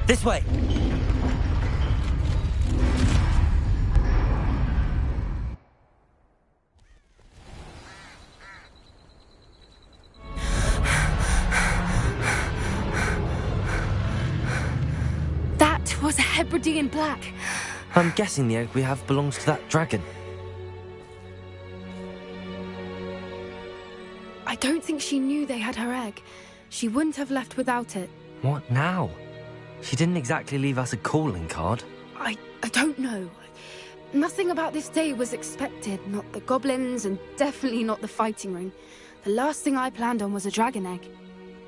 This way! That was a Hebridean black. I'm guessing the egg we have belongs to that dragon. I don't think she knew they had her egg. She wouldn't have left without it. What now? She didn't exactly leave us a calling card. I don't know. Nothing about this day was expected. Not the goblins, and definitely not the fighting ring. The last thing I planned on was a dragon egg.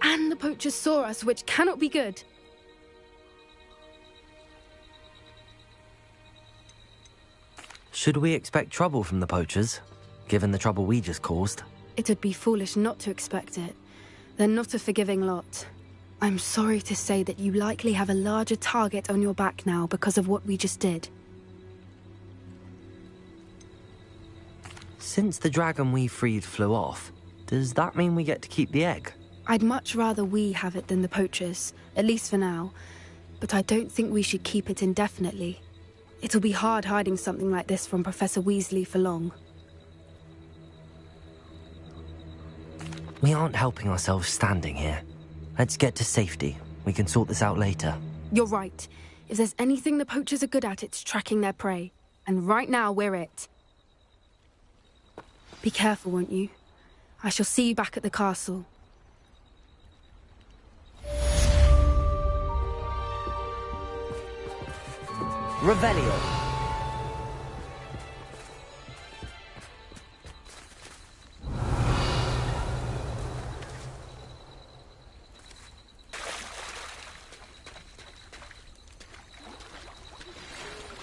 And the poachers saw us, which cannot be good. Should we expect trouble from the poachers, given the trouble we just caused? It'd be foolish not to expect it. They're not a forgiving lot. I'm sorry to say that you likely have a larger target on your back now because of what we just did. Since the dragon we freed flew off, does that mean we get to keep the egg? I'd much rather we have it than the poachers, at least for now. But I don't think we should keep it indefinitely. It'll be hard hiding something like this from Professor Weasley for long. We aren't helping ourselves standing here. Let's get to safety. We can sort this out later. You're right. If there's anything the poachers are good at, it's tracking their prey. And right now, we're it. Be careful, won't you? I shall see you back at the castle. Revelio!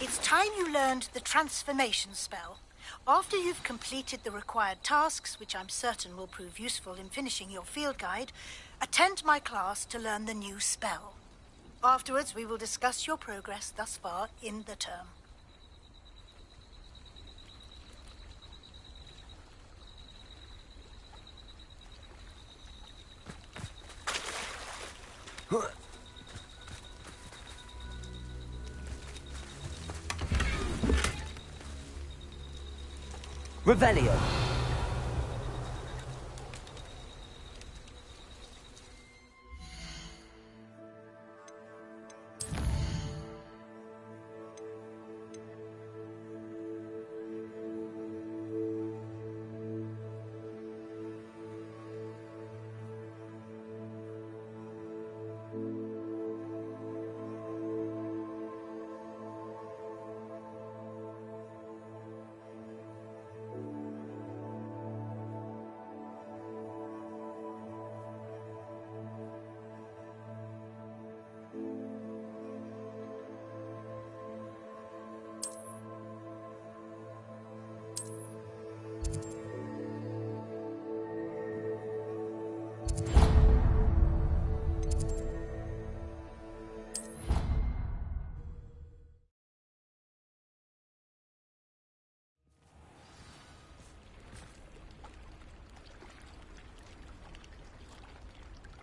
It's time you learned the transformation spell. After you've completed the required tasks, which I'm certain will prove useful in finishing your field guide, attend my class to learn the new spell. Afterwards, we will discuss your progress thus far in the term. Revelio!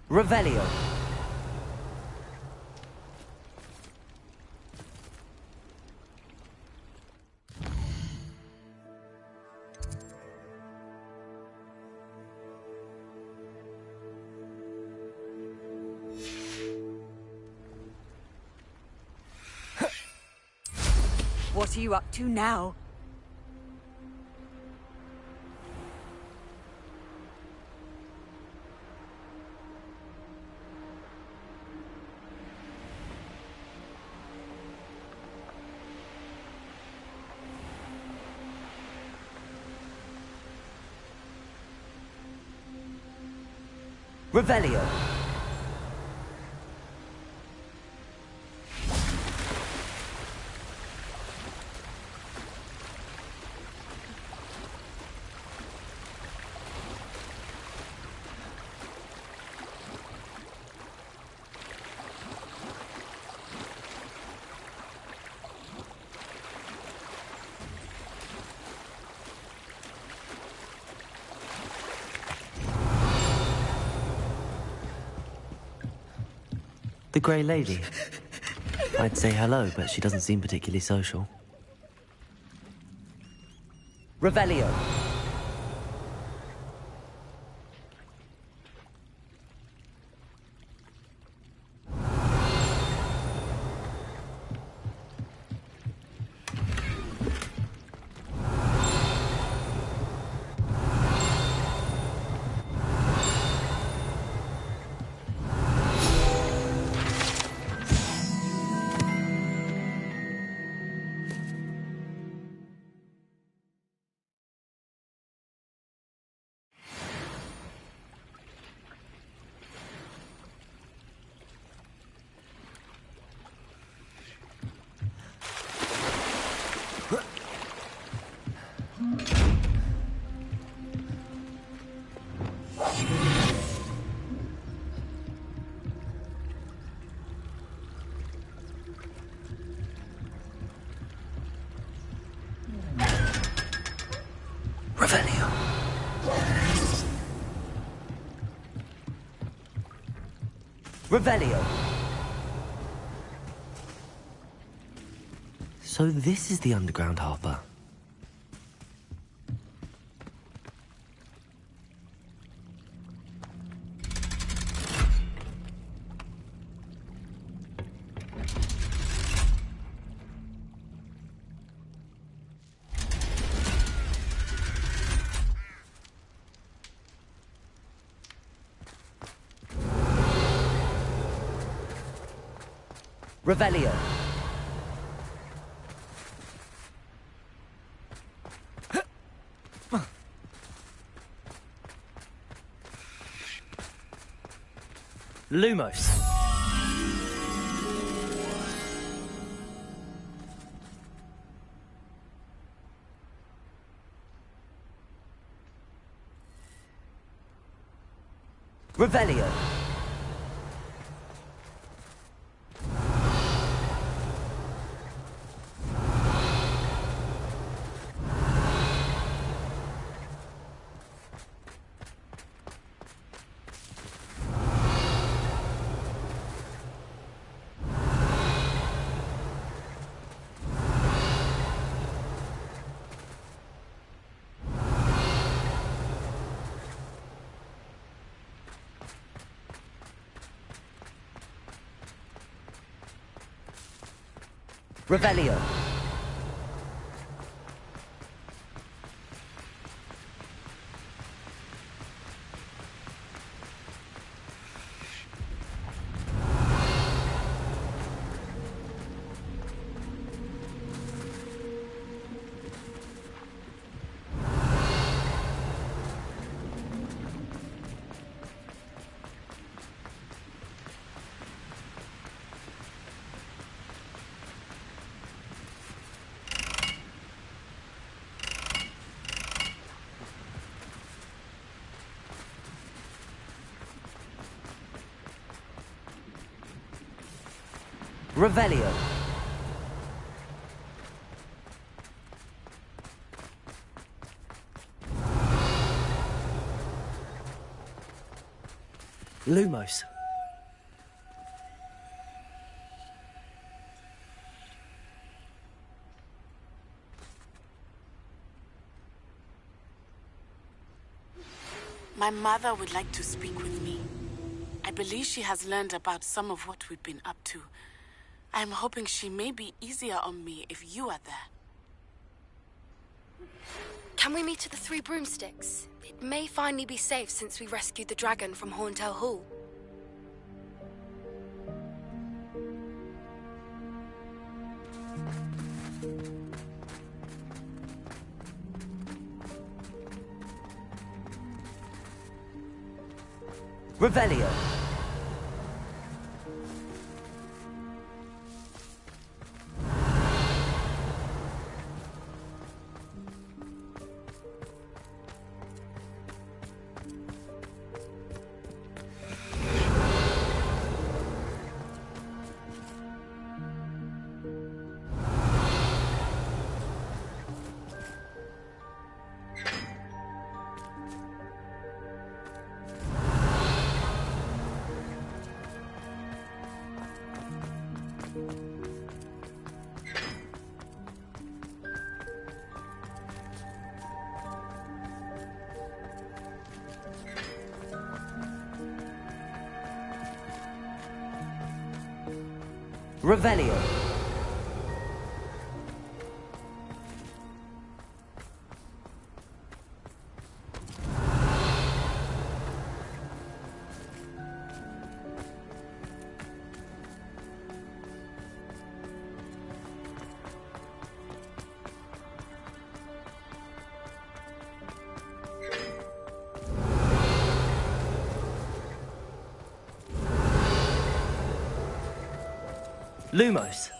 Revelio! What are you up to now? Revelio! The Grey Lady. I'd say hello, but she doesn't seem particularly social. Revelio. Revelio. Revelio. So this is the underground harbour. Revelio. Lumos. Revelio. Revelio. Revelio. Lumos. My mother would like to speak with me. I believe she has learned about some of what we've been up to. I'm hoping she may be easier on me if you are there. Can we meet at the Three Broomsticks? It may finally be safe since we rescued the dragon from Horntail Hall. Revelio. Revelio. Lumos.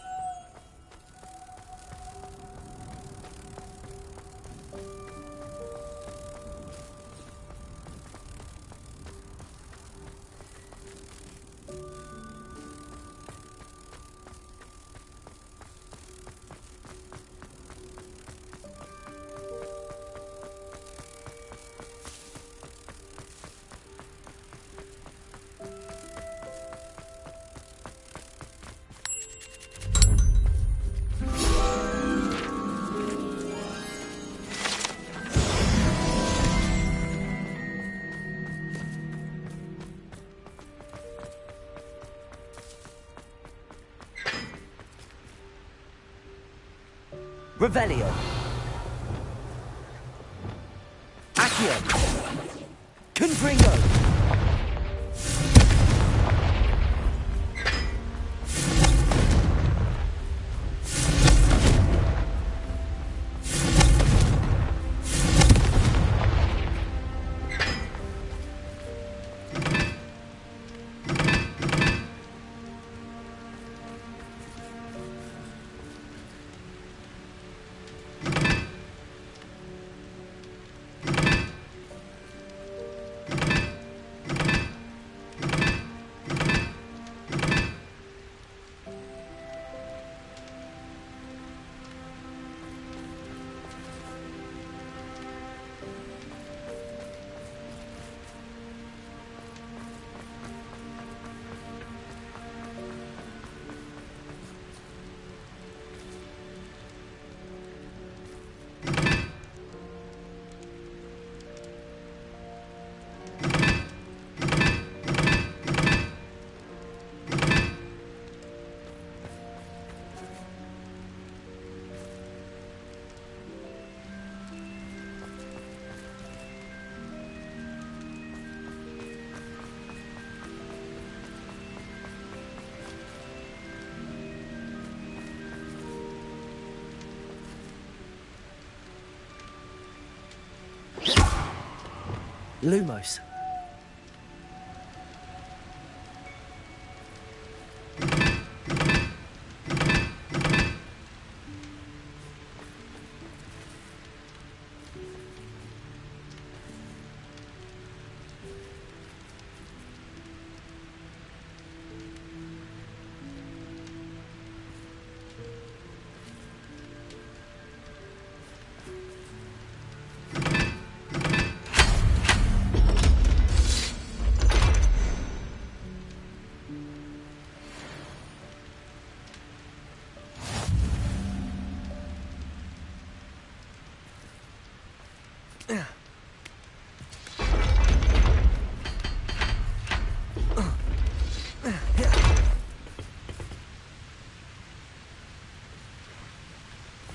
Revelio. Accio. Confringo. Lumos.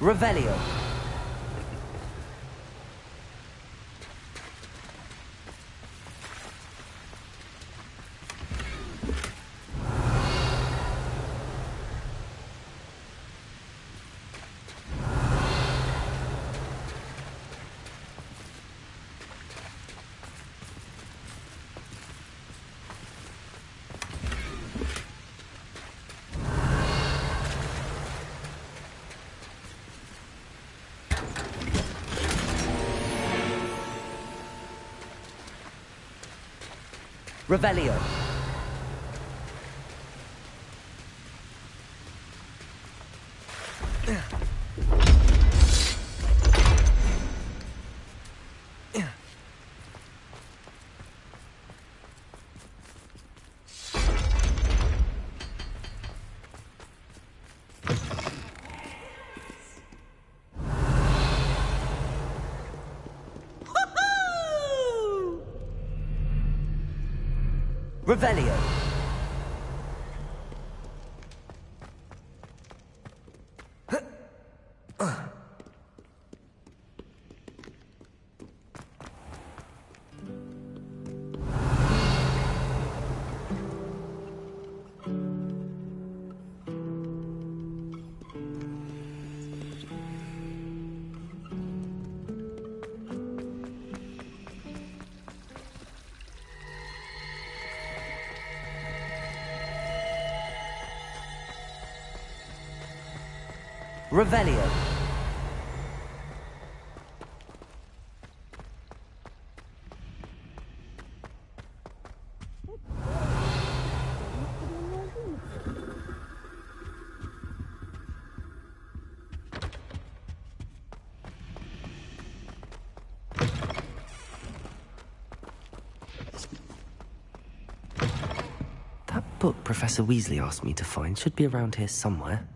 Revelio. Revelio. Revelio. Revelio. That book Professor Weasley asked me to find should be around here somewhere.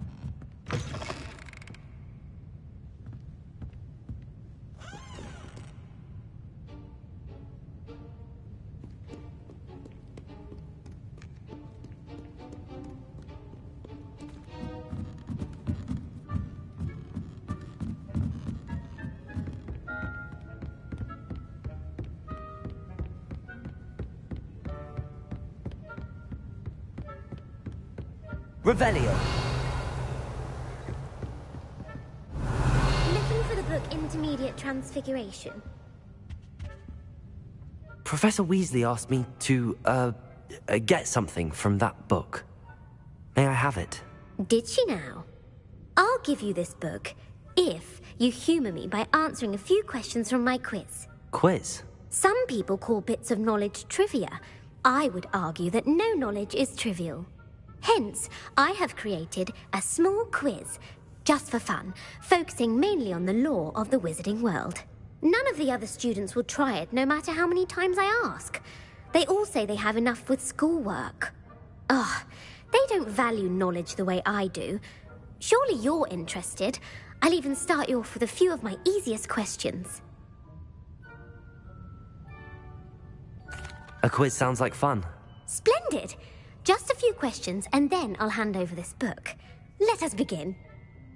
Revelio. Looking for the book Intermediate Transfiguration. Professor Weasley asked me to, get something from that book. May I have it? Did she now? I'll give you this book if you humour me by answering a few questions from my quiz. Quiz? Some people call bits of knowledge trivia. I would argue that no knowledge is trivial. Hence, I have created a small quiz, just for fun, focusing mainly on the lore of the wizarding world. None of the other students will try it, no matter how many times I ask. They all say they have enough with schoolwork. Ugh, they don't value knowledge the way I do. Surely you're interested. I'll even start you off with a few of my easiest questions. A quiz sounds like fun. Splendid! Just a few questions, and then I'll hand over this book. Let us begin.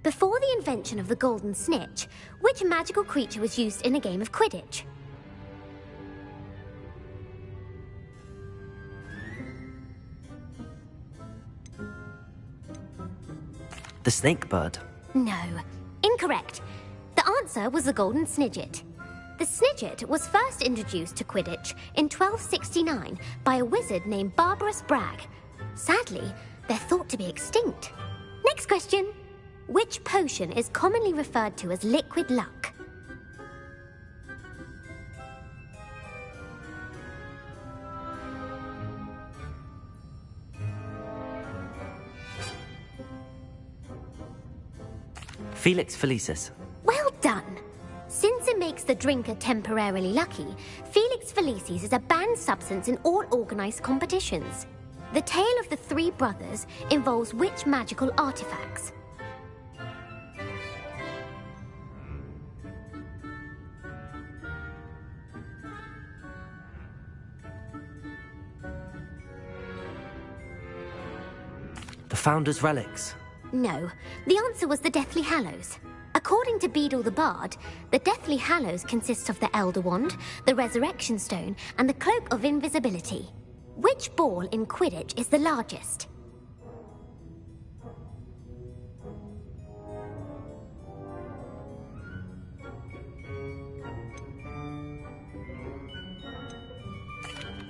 Before the invention of the golden snitch, which magical creature was used in a game of Quidditch? The snake bird. No. Incorrect. The answer was the golden snidget. The snidget was first introduced to Quidditch in 1269 by a wizard named Barbarous Bragg. Sadly, they're thought to be extinct. Next question. Which potion is commonly referred to as liquid luck? Felix Felicis. Well done. Since it makes the drinker temporarily lucky, Felix Felicis is a banned substance in all organized competitions. The tale of the three brothers involves which magical artifacts? The Founder's Relics. No, the answer was the Deathly Hallows. According to Beadle the Bard, the Deathly Hallows consists of the Elder Wand, the Resurrection Stone, and the Cloak of Invisibility. Which ball in Quidditch is the largest?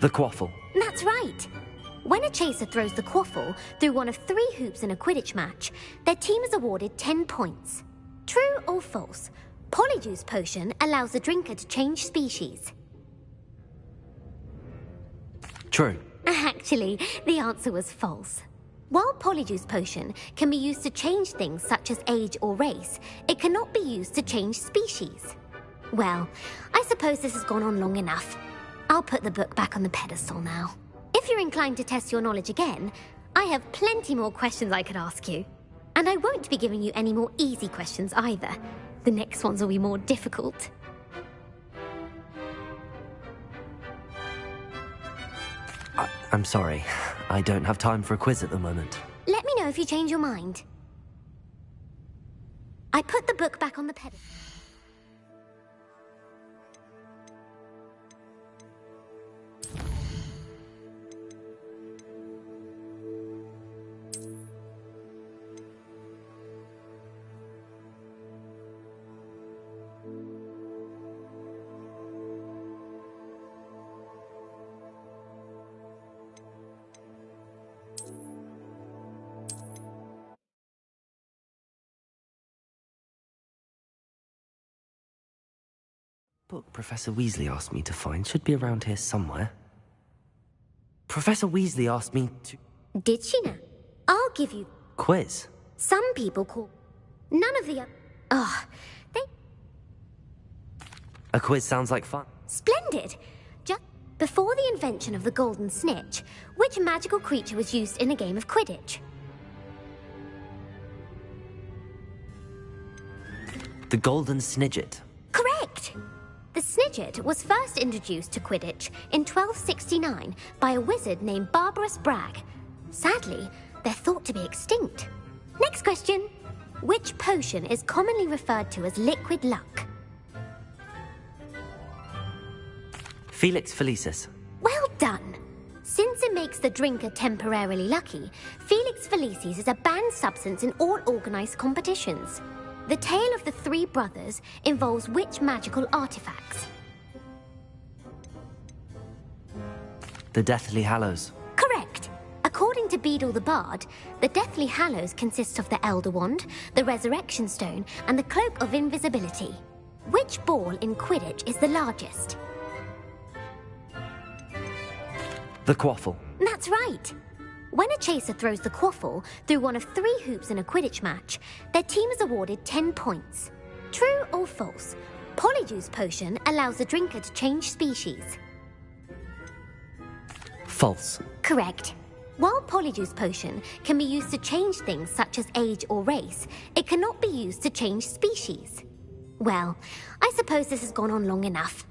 The Quaffle. That's right. When a chaser throws the quaffle through one of 3 hoops in a Quidditch match, their team is awarded 10 points. True or false? Polyjuice Potion allows the drinker to change species. True. Actually, the answer was false. While Polyjuice Potion can be used to change things such as age or race, it cannot be used to change species. Well, I suppose this has gone on long enough. I'll put the book back on the pedestal now. If you're inclined to test your knowledge again, I have plenty more questions I could ask you. And I won't be giving you any more easy questions either. The next ones will be more difficult. I'm sorry. I don't have time for a quiz at the moment. Let me know if you change your mind. I put the book back on the pedestal. Book Professor Weasley asked me to find should be around here somewhere. Professor Weasley asked me to... Did she now? I'll give you... Quiz? Some people call... None of the... Oh, they... A quiz sounds like fun. Splendid! Just before the invention of the golden snitch, which magical creature was used in a game of Quidditch? The Golden Snidget. Correct! The Snidget was first introduced to Quidditch in 1269 by a wizard named Barbarous Bragg. Sadly, they're thought to be extinct. Next question. Which potion is commonly referred to as liquid luck? Felix Felicis. Well done! Since it makes the drinker temporarily lucky, Felix Felicis is a banned substance in all organized competitions. The tale of the three brothers involves which magical artifacts? The Deathly Hallows. Correct! According to Beedle the Bard, the Deathly Hallows consists of the Elder Wand, the Resurrection Stone, and the Cloak of Invisibility. Which ball in Quidditch is the largest? The Quaffle. That's right! When a chaser throws the quaffle through one of 3 hoops in a Quidditch match, their team is awarded 10 points. True or false? Polyjuice Potion allows the drinker to change species. False. Correct. While Polyjuice Potion can be used to change things such as age or race, it cannot be used to change species. Well, I suppose this has gone on long enough.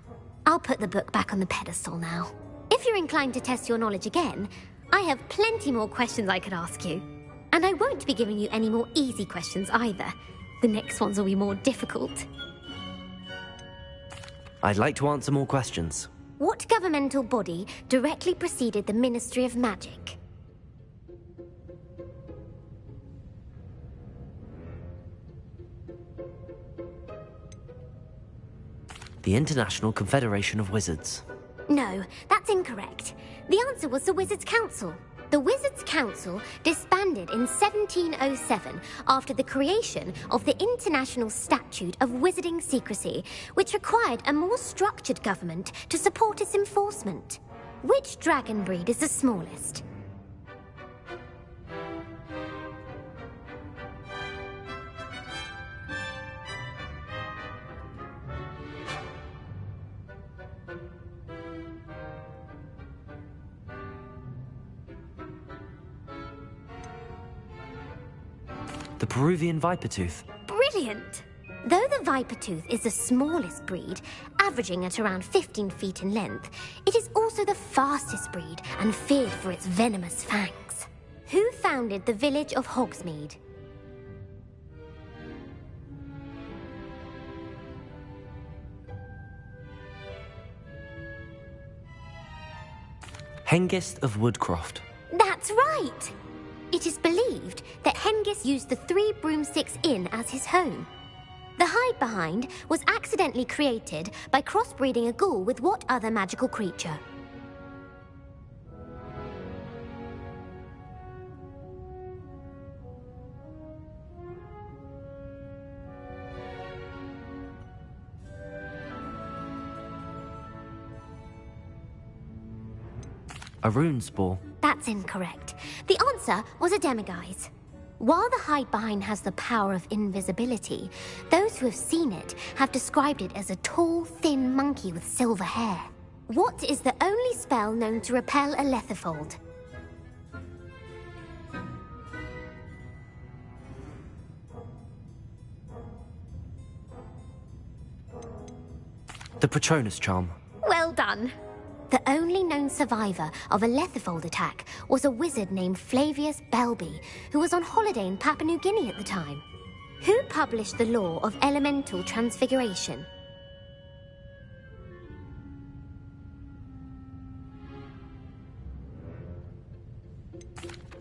I'll put the book back on the pedestal now. If you're inclined to test your knowledge again, I have plenty more questions I could ask you. And I won't be giving you any more easy questions either. The next ones will be more difficult. I'd like to answer more questions. What governmental body directly preceded the Ministry of Magic? The International Confederation of Wizards. No, that's incorrect. The answer was the Wizards' Council. The Wizards' Council disbanded in 1707 after the creation of the International Statute of Wizarding Secrecy, which required a more structured government to support its enforcement. Which dragon breed is the smallest? The Peruvian Vipertooth. Brilliant! Though the Vipertooth is the smallest breed, averaging at around 15 feet in length, it is also the fastest breed and feared for its venomous fangs. Who founded the village of Hogsmeade? Hengist of Woodcroft. That's right! It is believed that Hengist used the 3 Broomsticks Inn as his home. The hide-behind was accidentally created by crossbreeding a ghoul with what other magical creature? A Runespore. That's incorrect. The answer was a demiguise. While the hide-behind has the power of invisibility, those who have seen it have described it as a tall, thin monkey with silver hair. What is the only spell known to repel a Lethifold? The Patronus Charm. Well done. The only known survivor of a Lethifold attack was a wizard named Flavius Belby, who was on holiday in Papua New Guinea at the time. Who published the law of elemental transfiguration?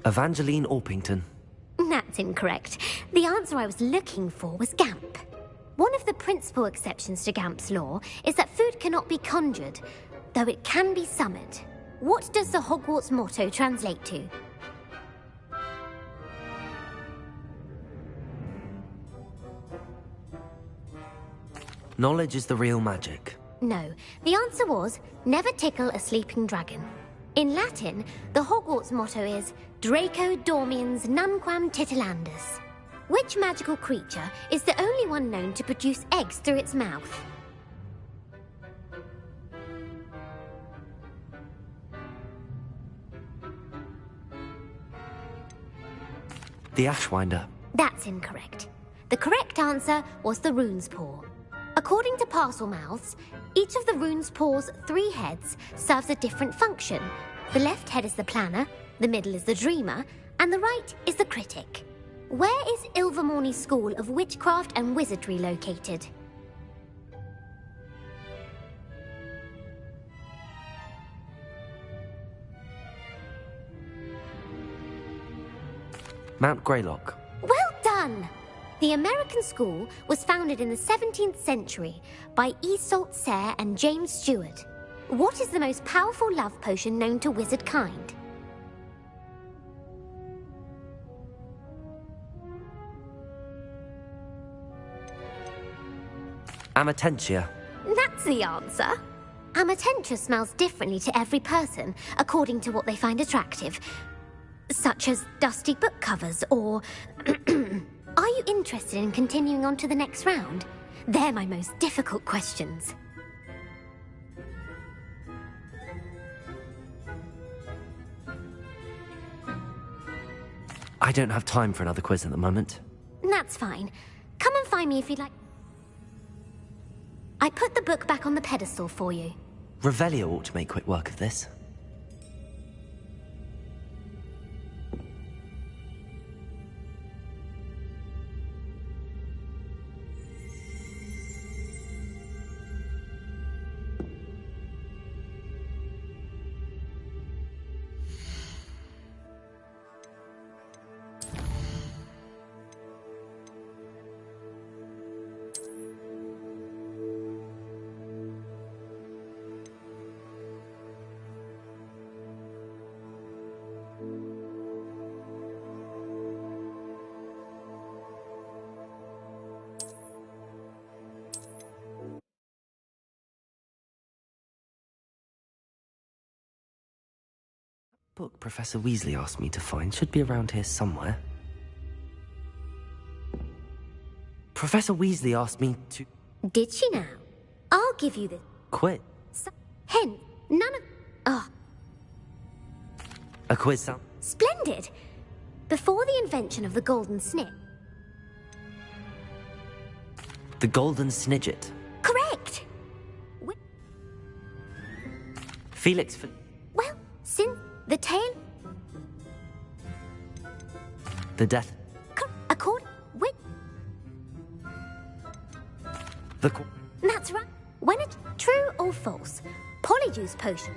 Evangeline Orpington. That's incorrect. The answer I was looking for was Gamp. One of the principal exceptions to Gamp's law is that food cannot be conjured, though it can be summoned. What does the Hogwarts motto translate to? Knowledge is the real magic. No, the answer was never tickle a sleeping dragon. In Latin, the Hogwarts motto is Draco dormiens nunquam titilandus. Which magical creature is the only one known to produce eggs through its mouth? The Ashwinder. That's incorrect. The correct answer was the rune's paw. According to parcel mouths, each of the rune's paw's 3 heads serves a different function. The left head is the planner, the middle is the dreamer, and the right is the critic. Where is Ilvermorny's School of Witchcraft and Wizardry located? Mount Greylock. Well done! The American school was founded in the 17th century by Isolde Sayre and James Stewart. What is the most powerful love potion known to wizard kind? Amatentia. That's the answer. Amatentia smells differently to every person, according to what they find attractive. Such as dusty book covers, or... Are you interested in continuing on to the next round? They're my most difficult questions. I don't have time for another quiz at the moment. That's fine. Come and find me if you'd like. I put the book back on the pedestal for you. Revelio ought to make quick work of this. Book Professor Weasley asked me to find should be around here somewhere. Professor Weasley asked me to... Did she now? I'll give you the... Quit. Hence, none of... Oh, A quiz sound... splendid! Before the invention of the golden snip. The Golden Snidget. Correct! Felix... Well, since the tale... The Death... According... With... The... That's right. When it's true or false, Polyjuice potion...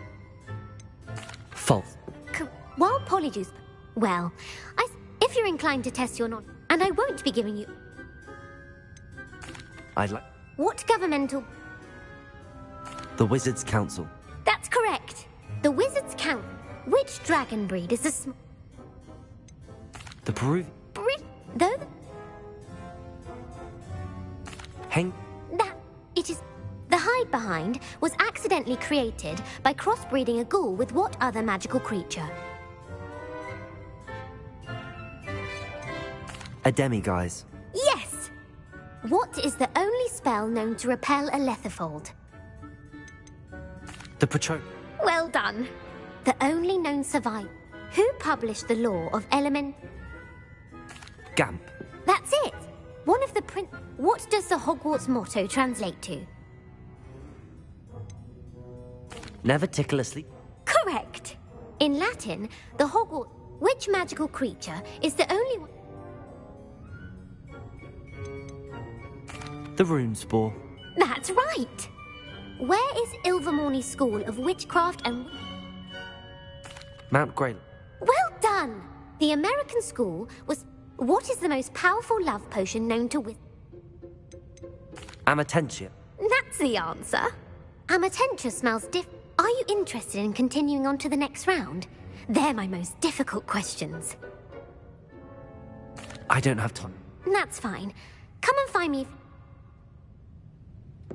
False. While Polyjuice... Well, if you're inclined to test your knowledge, and I won't be giving you... I'd like... What governmental... The Wizards' Council. That's correct. The Wizards Count. Which dragon breed is the The Peruvian... Though Hang... that... It is... The hide behind was accidentally created by crossbreeding a ghoul with what other magical creature? A demiguise. Yes! What is the only spell known to repel a letherfold? The Patron... Well done. The only known survivor. Who published the law of element... Gamp. That's it! One of the What does the Hogwarts motto translate to? Never tickle a sleep... Correct! In Latin, the Hogwarts... Which magical creature is the only one... The Runespore. That's right! Where is Ilvermorny's School of Witchcraft and... Mount Greylock. Well done! The American school was... What is the most powerful love potion known to Amatentia. That's the answer. Amatentia smells Are you interested in continuing on to the next round? They're my most difficult questions. I don't have time. That's fine. Come and find me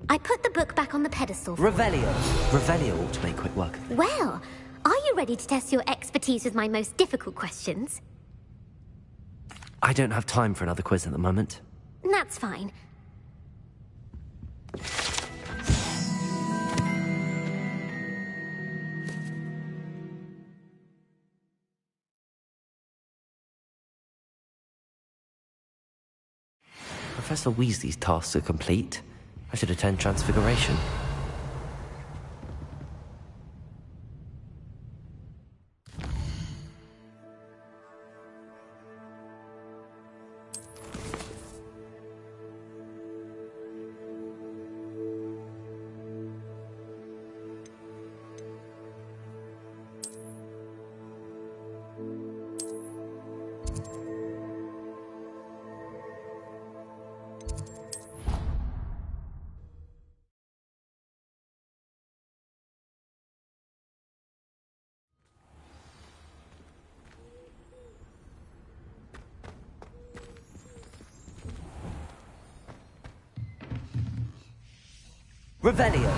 I put the book back on the pedestal. Revelio. Revelio ought to make quick work of it. Well, are you ready to test your expertise with my most difficult questions? I don't have time for another quiz at the moment. That's fine. Professor Weasley's tasks are complete. I should attend Transfiguration. Revelio.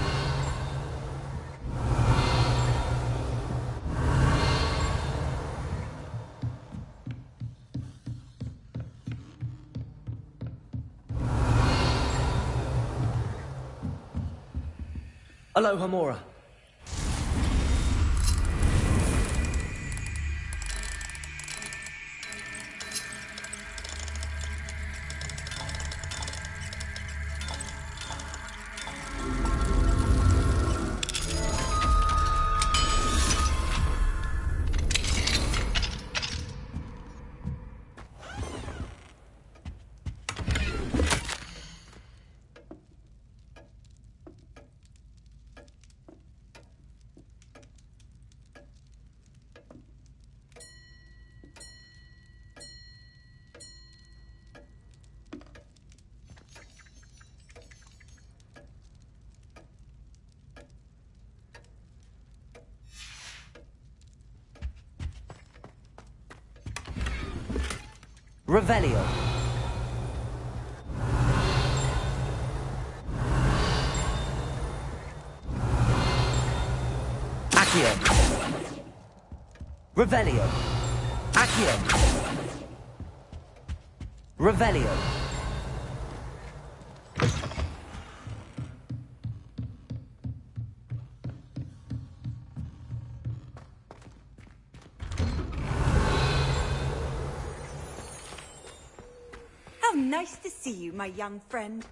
Alohomora. Revelio. Accio. Revelio. Accio. Revelio. How nice to see you, my young friend.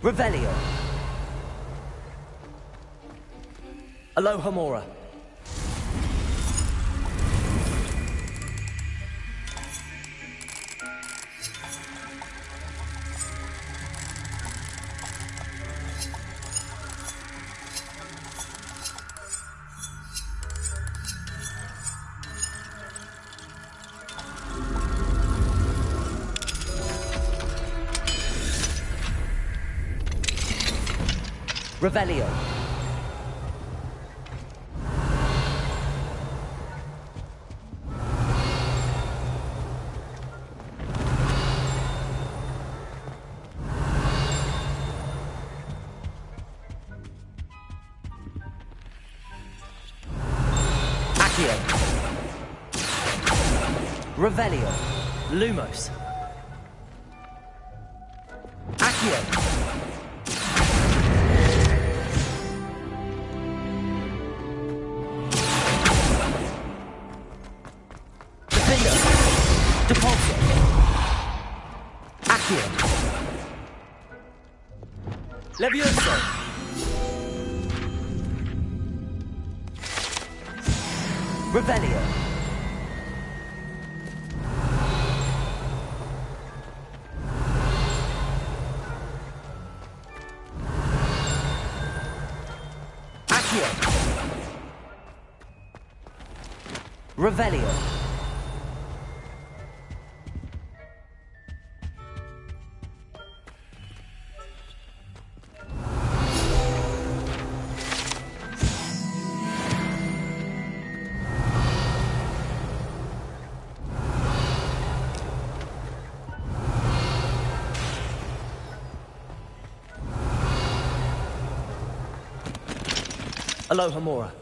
Revelio. Alohomora. Revelio. Accio. Revelio. Lumos. Accio. Depulso. Accio. Levioso. Revelio. Accio. Revelio. Aloha Mora.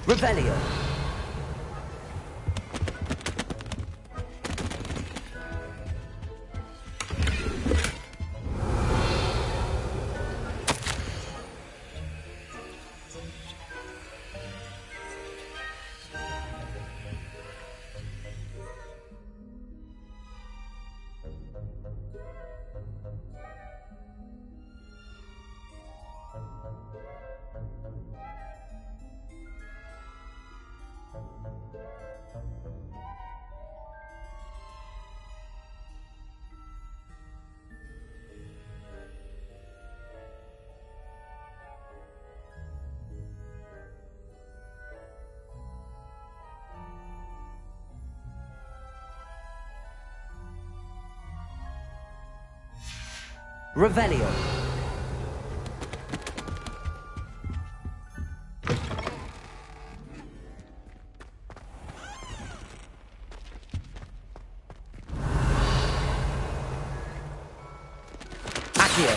Revelio. Revelio. Accio.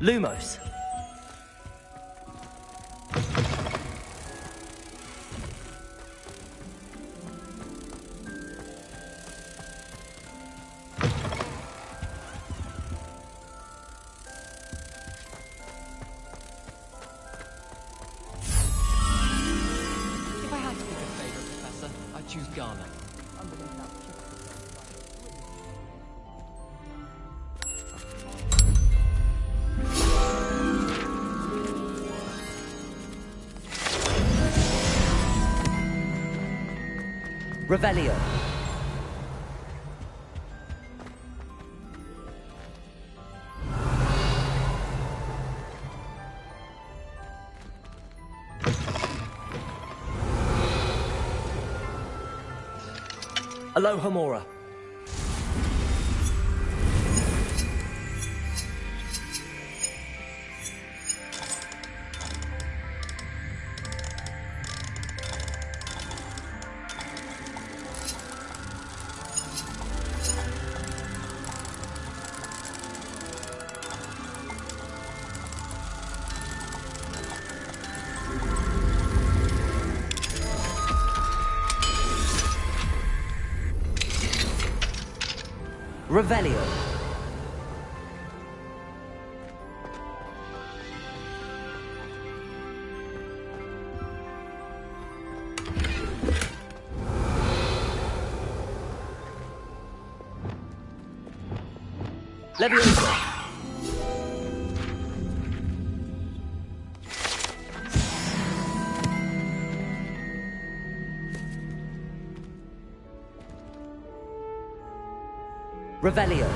Lumos. If I had to pick a favorite professor, I'd choose Ghana. Revelio. Aloha Mora. Revelio. Leviosa. Revelio.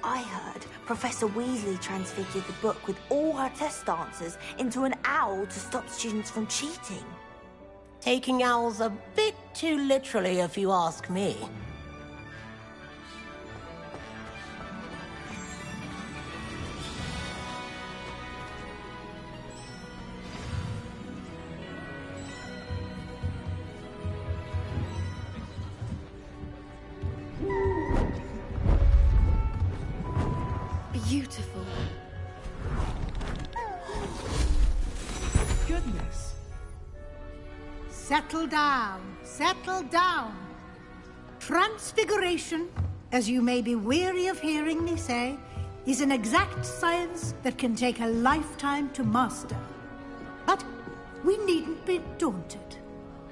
I heard Professor Weasley transfigured the book with all her test answers into an owl to stop students from cheating. Taking owls a bit too literally, if you ask me. Beautiful. Goodness. Settle down, settle down. Transfiguration, as you may be weary of hearing me say, is an exact science that can take a lifetime to master. But we needn't be daunted.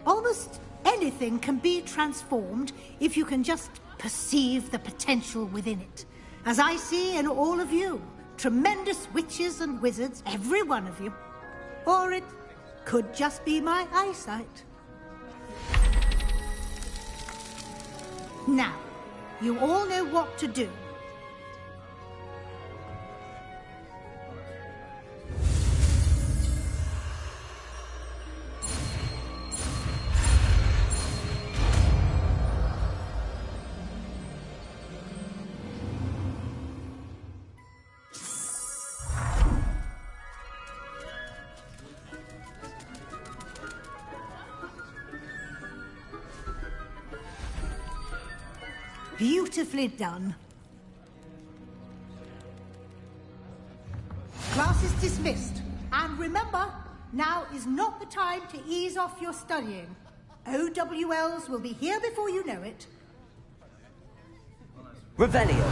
Almost anything can be transformed if you can just perceive the potential within it. As I see in all of you, tremendous witches and wizards, every one of you. Or it could just be my eyesight. Now, you all know what to do. Beautifully done. Class is dismissed. And remember, now is not the time to ease off your studying. OWLs will be here before you know it. Revelio.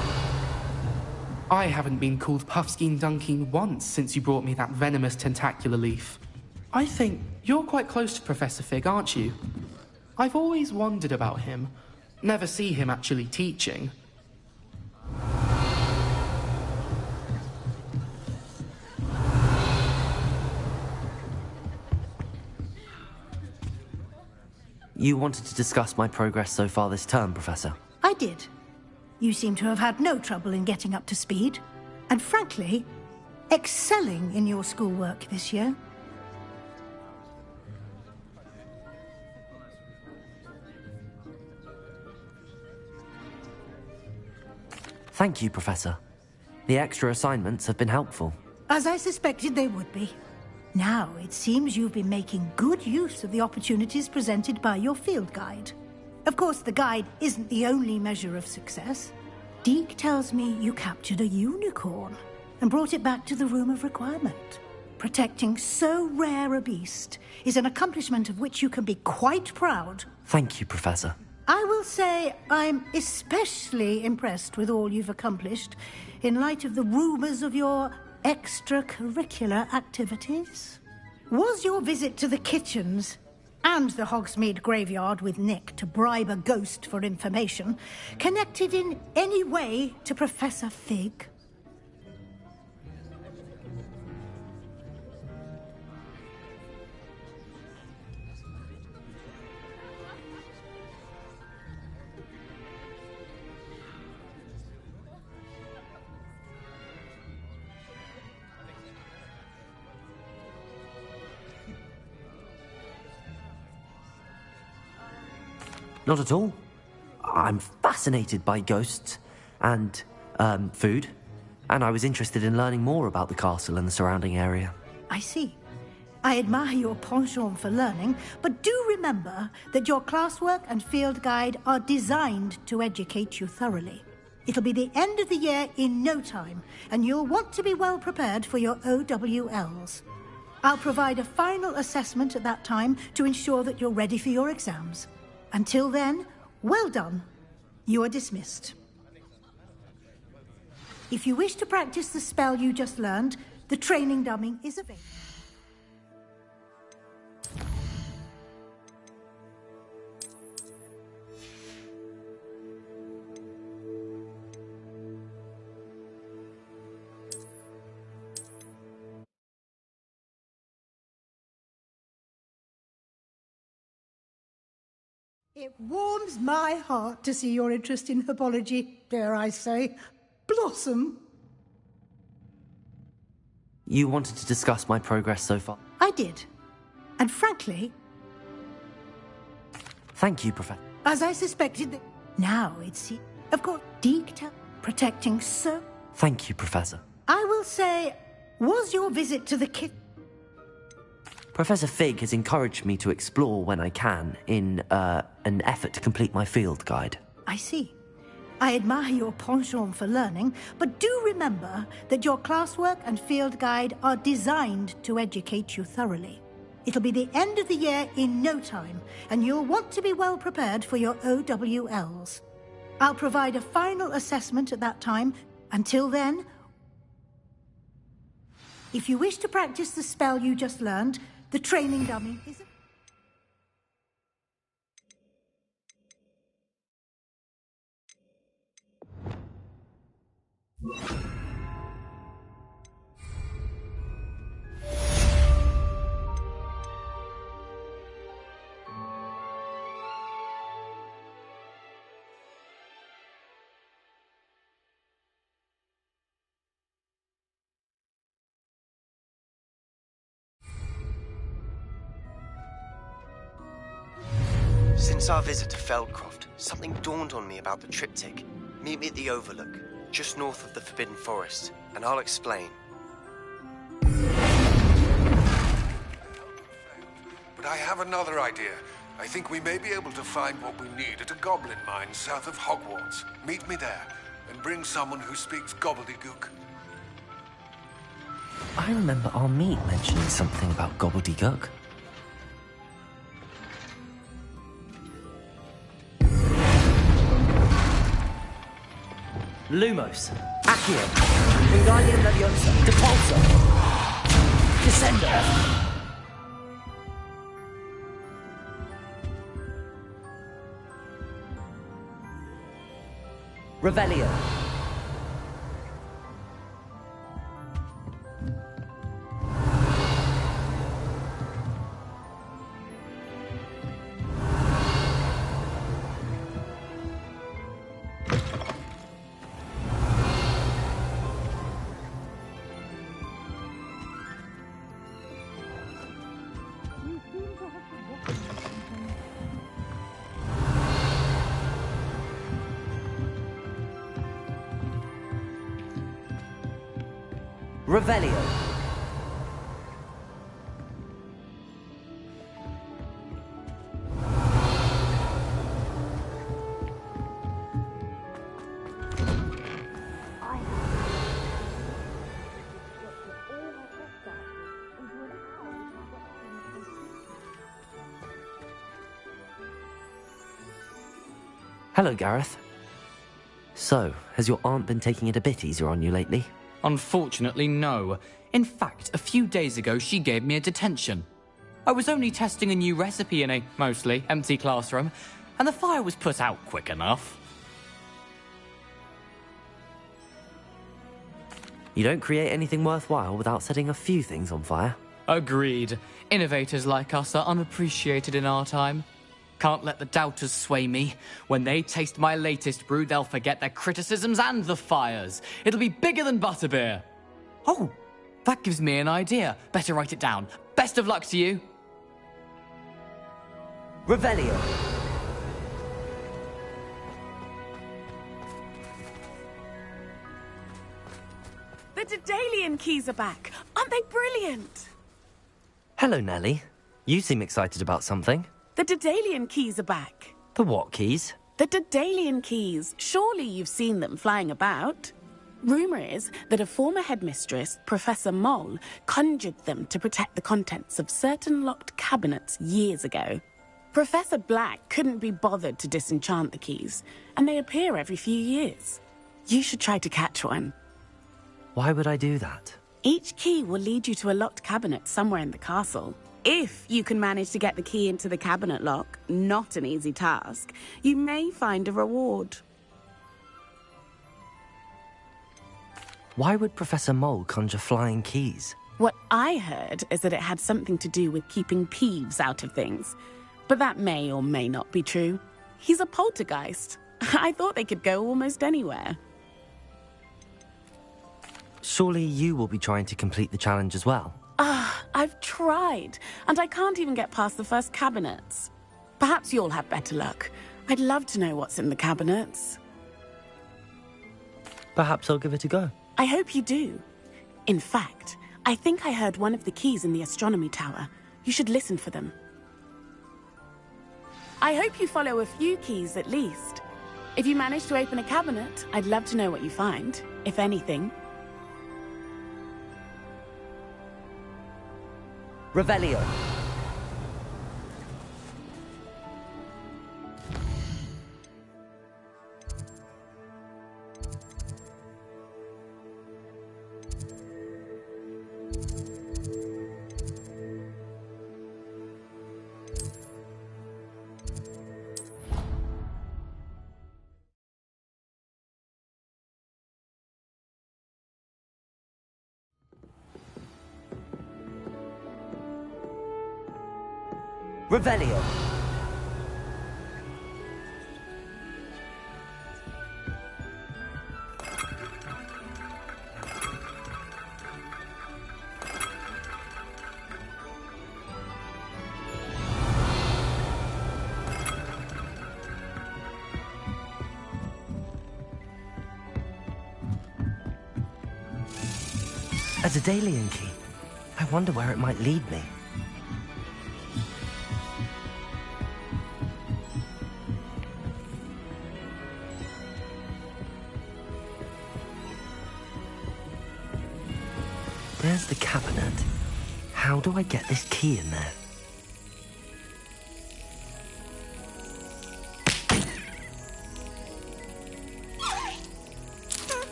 I haven't been called Puffskein Dunking once since you brought me that venomous tentacular leaf. I think you're quite close to Professor Fig, aren't you? I've always wondered about him. Never see him actually teaching. You wanted to discuss my progress so far this term, Professor? I did. You seem to have had no trouble in getting up to speed. And frankly, excelling in your schoolwork this year. Thank you, Professor. The extra assignments have been helpful. As I suspected they would be. Now, it seems you've been making good use of the opportunities presented by your field guide. Of course, the guide isn't the only measure of success. Deke tells me you captured a unicorn and brought it back to the Room of Requirement. Protecting so rare a beast is an accomplishment of which you can be quite proud. Thank you, Professor. I will say I'm especially impressed with all you've accomplished in light of the rumors of your extracurricular activities. Was your visit to the kitchens and the Hogsmeade graveyard with Nick to bribe a ghost for information connected in any way to Professor Fig? Not at all. I'm fascinated by ghosts and, food, and I was interested in learning more about the castle and the surrounding area. I see. I admire your penchant for learning, but do remember that your classwork and field guide are designed to educate you thoroughly. It'll be the end of the year in no time, and you'll want to be well prepared for your OWLs. I'll provide a final assessment at that time to ensure that you're ready for your exams. Until then, well done. You are dismissed. If you wish to practice the spell you just learned, the training dummy is available. It warms my heart to see your interest in herbology, dare I say, blossom. You wanted to discuss my progress so far? I did. And frankly... Thank you, Professor. As I suspected that... Now it's... Of course, Deke protecting so... Thank you, Professor. I will say, was your visit to the Professor Fig has encouraged me to explore when I can in, an effort to complete my field guide. I see. I admire your penchant for learning, but do remember that your classwork and field guide are designed to educate you thoroughly. It'll be the end of the year in no time, and you'll want to be well prepared for your OWLs. I'll provide a final assessment at that time. Until then, if you wish to practice the spell you just learned, the training dummy is... Since our visit to Feldcroft, something dawned on me about the triptych. Meet me at the Overlook, just north of the Forbidden Forest, and I'll explain. But I have another idea. I think we may be able to find what we need at a goblin mine south of Hogwarts. Meet me there, and bring someone who speaks gobbledygook. I remember our meet mentioning something about gobbledygook. Lumos. Accio. Wingardium Leviosa. Depulso. Descendo. Revelio. Revelio. Hello, Gareth. So, has your aunt been taking it a bit easier on you lately? Unfortunately, no. In fact, a few days ago, she gave me a detention. I was only testing a new recipe in a mostly empty classroom, and the fire was put out quick enough. You don't create anything worthwhile without setting a few things on fire. Agreed. Innovators like us are unappreciated in our time. Can't let the doubters sway me. When they taste my latest brew, they'll forget their criticisms and the fires. It'll be bigger than butterbeer. Oh, that gives me an idea. Better write it down. Best of luck to you. Revelio. The Daedalian keys are back. Aren't they brilliant? Hello, Nellie. You seem excited about something. The Daedalian keys are back. The what keys? The Daedalian keys. Surely you've seen them flying about. Rumour is that a former headmistress, Professor Moll, conjured them to protect the contents of certain locked cabinets years ago. Professor Black couldn't be bothered to disenchant the keys, and they appear every few years. You should try to catch one. Why would I do that? Each key will lead you to a locked cabinet somewhere in the castle. If you can manage to get the key into the cabinet lock, not an easy task, you may find a reward. Why would Professor Mole conjure flying keys? What I heard is that it had something to do with keeping Peeves out of things. But that may or may not be true. He's a poltergeist. I thought they could go almost anywhere. Surely you will be trying to complete the challenge as well. I've tried, and I can't even get past the first cabinets. Perhaps you'll have better luck. I'd love to know what's in the cabinets. Perhaps I'll give it a go. I hope you do. In fact, I think I heard one of the keys in the astronomy tower. You should listen for them. I hope you follow a few keys at least. If you manage to open a cabinet, I'd love to know what you find, if anything. Revelio. Revelio. A Daedalian key. I wonder where it might lead me. the cabinet. How do I get this key in there?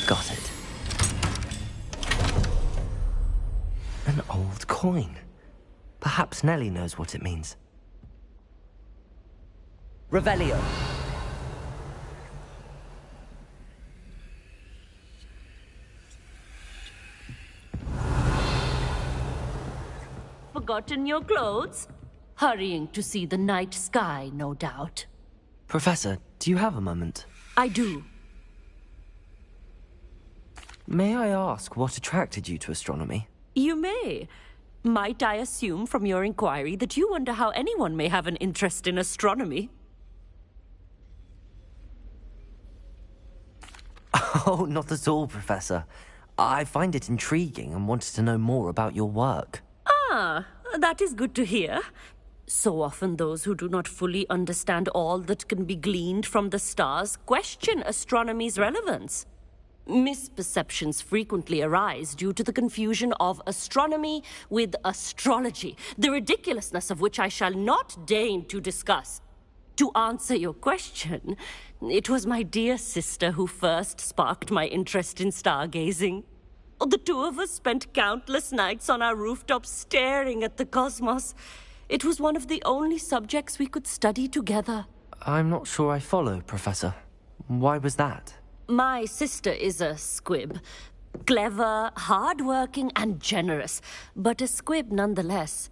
Got it. An old coin. Perhaps Nellie knows what it means. Revelio. Forgotten your clothes? Hurrying to see the night sky, no doubt. Professor, do you have a moment? I do. May I ask what attracted you to astronomy? You may. Might I assume from your inquiry that you wonder how anyone may have an interest in astronomy? Oh, not at all, Professor. I find it intriguing and wanted to know more about your work. Ah, that is good to hear. So often those who do not fully understand all that can be gleaned from the stars question astronomy's relevance. Misperceptions frequently arise due to the confusion of astronomy with astrology, the ridiculousness of which I shall not deign to discuss. To answer your question, it was my dear sister who first sparked my interest in stargazing. The two of us spent countless nights on our rooftop staring at the cosmos. It was one of the only subjects we could study together. I'm not sure I follow, Professor. Why was that? My sister is a squib. Clever, hard-working, and generous, but a squib nonetheless.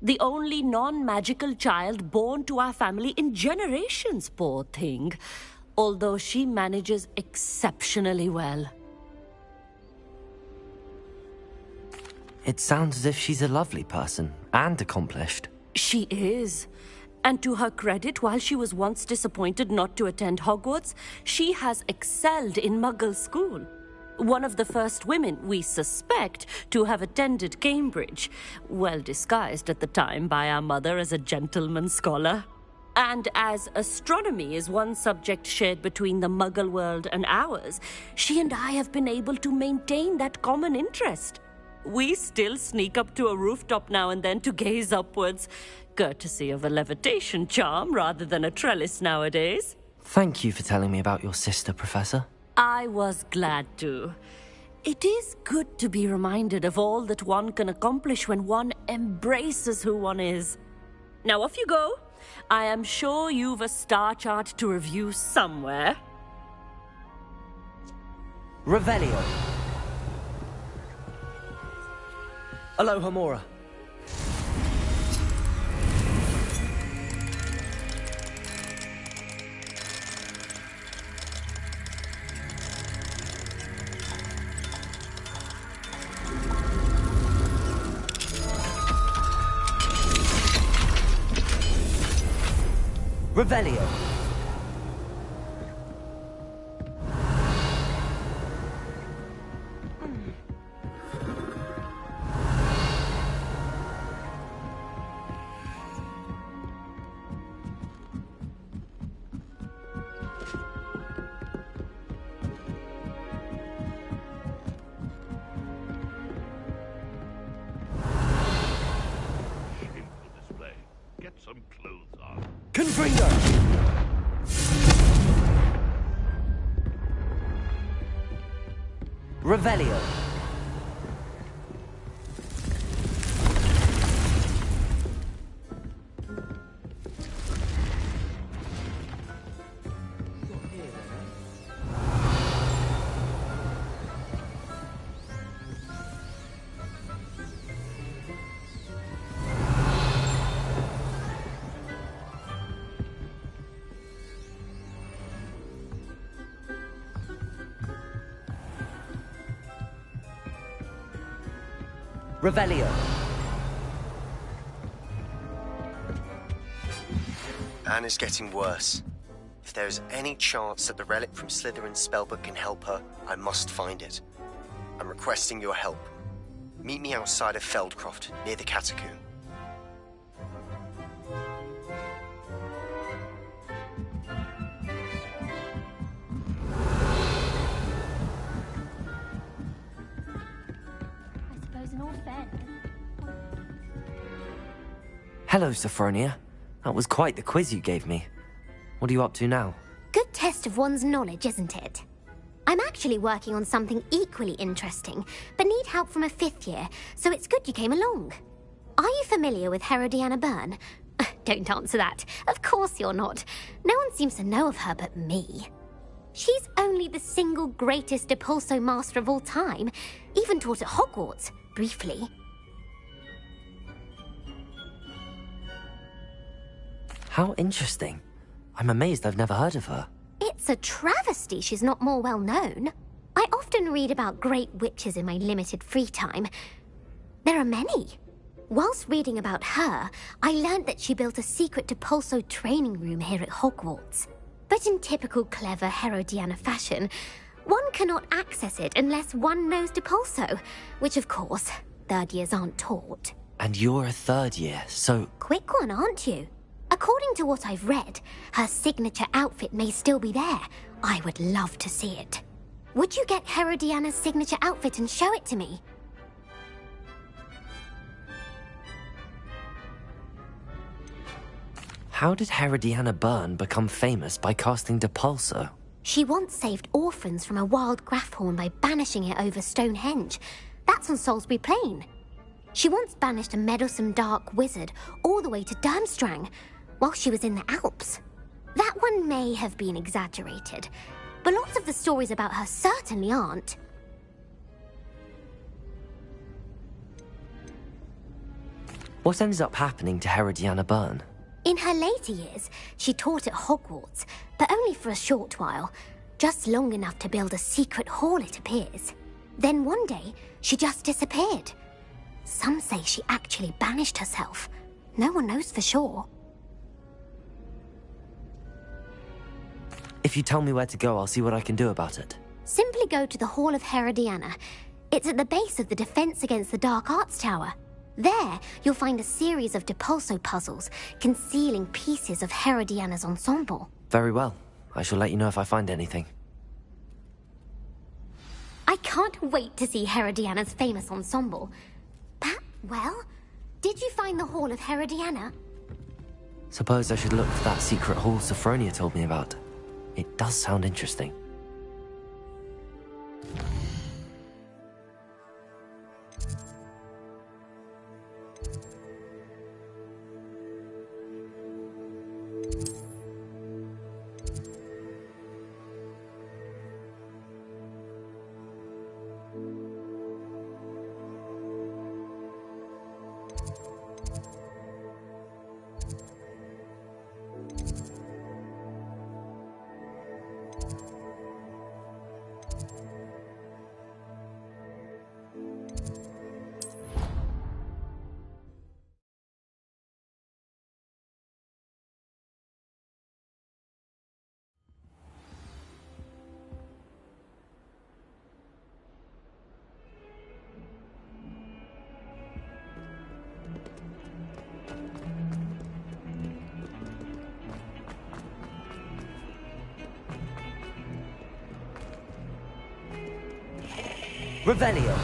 The only non-magical child born to our family in generations, poor thing. Although she manages exceptionally well. It sounds as if she's a lovely person and accomplished. She is. And to her credit, while she was once disappointed not to attend Hogwarts, she has excelled in Muggle school. One of the first women, we suspect, to have attended Cambridge, well disguised at the time by our mother as a gentleman scholar. And as astronomy is one subject shared between the Muggle world and ours, she and I have been able to maintain that common interest. We still sneak up to a rooftop now and then to gaze upwards, courtesy of a levitation charm rather than a trellis nowadays. Thank you for telling me about your sister, Professor. I was glad to. It is good to be reminded of all that one can accomplish when one embraces who one is. Now off you go. I am sure you've a star chart to review somewhere. Revelio. Aloha Mora. Revelio. Confringo! Revelio. Revelio. Anne is getting worse. If there is any chance that the relic from Slytherin's spellbook can help her, I must find it. I'm requesting your help. Meet me outside of Feldcroft, near the Catacomb. I suppose in all fairness... Hello, Sophronia. That was quite the quiz you gave me. What are you up to now? Good test of one's knowledge, isn't it? I'm actually working on something equally interesting, but need help from a 5th year, so it's good you came along. Are you familiar with Herodiana Byrne? Don't answer that. Of course you're not. No one seems to know of her but me. She's only the single greatest Depulso master of all time, even taught at Hogwarts, briefly. How interesting. I'm amazed I've never heard of her. It's a travesty she's not more well known. I often read about great witches in my limited free time. There are many. Whilst reading about her, I learned that she built a secret Depulso training room here at Hogwarts. But in typical clever Herodiana fashion, one cannot access it unless one knows Depulso, which of course, 3rd years aren't taught. And you're a 3rd year, so... Quick one, aren't you? According to what I've read, her signature outfit may still be there. I would love to see it. Would you get Herodiana's signature outfit and show it to me? How did Herodiana Byrne become famous by casting Depulso? She once saved orphans from a wild Grafhorn by banishing it over Stonehenge. That's on Salisbury Plain. She once banished a meddlesome dark wizard all the way to Durmstrang, while she was in the Alps. That one may have been exaggerated, but lots of the stories about her certainly aren't. What ended up happening to Herodiana Byrne? In her later years, she taught at Hogwarts, but only for a short while, just long enough to build a secret hall, it appears. Then one day, she just disappeared. Some say she actually banished herself. No one knows for sure. If you tell me where to go, I'll see what I can do about it. Simply go to the Hall of Herodiana. It's at the base of the Defense Against the Dark Arts Tower. There, you'll find a series of Depulso puzzles concealing pieces of Herodiana's ensemble. Very well. I shall let you know if I find anything. I can't wait to see Herodiana's famous ensemble. Well, did you find the Hall of Herodiana? Suppose I should look for that secret hall Sophronia told me about. It does sound interesting. Revelio.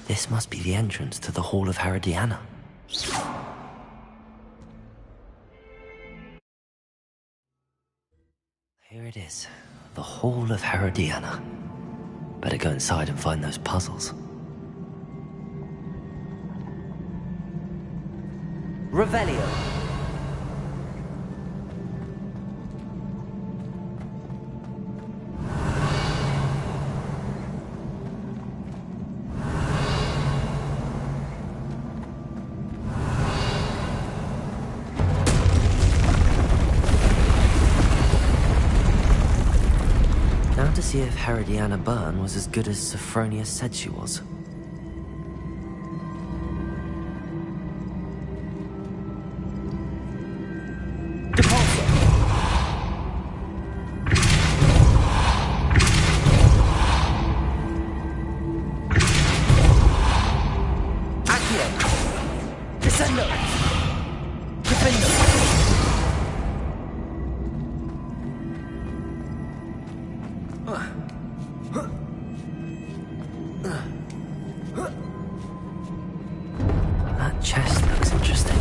This must be the entrance to the Hall of Herodiana. it is. The Hall of Herodiana. Better go inside and find those puzzles. Revelio. Now to see if Herodiana Byrne was as good as Sophronia said she was. That chest looks interesting.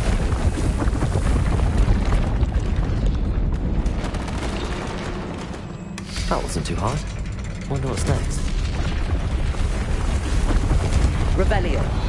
That wasn't too hard. Wonder what's next. Revelio.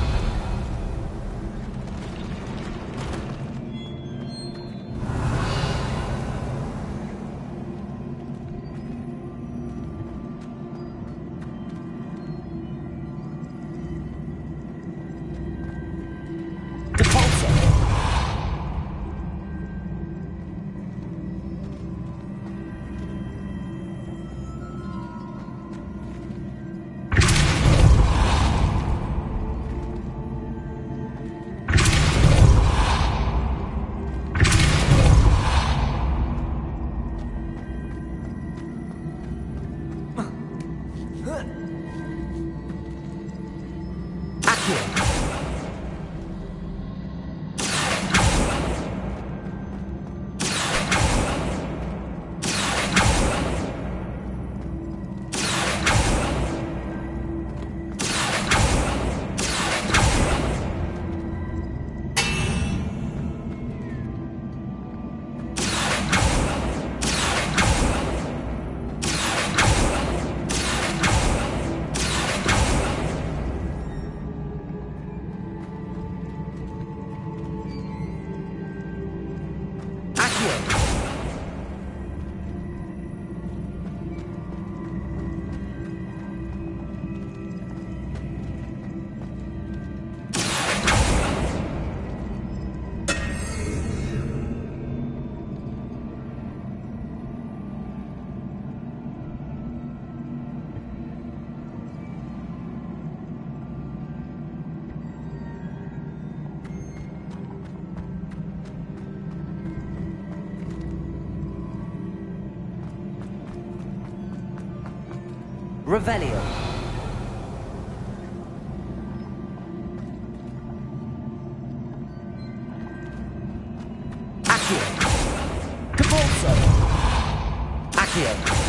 Revelio. Accio. Cabalso. Accio.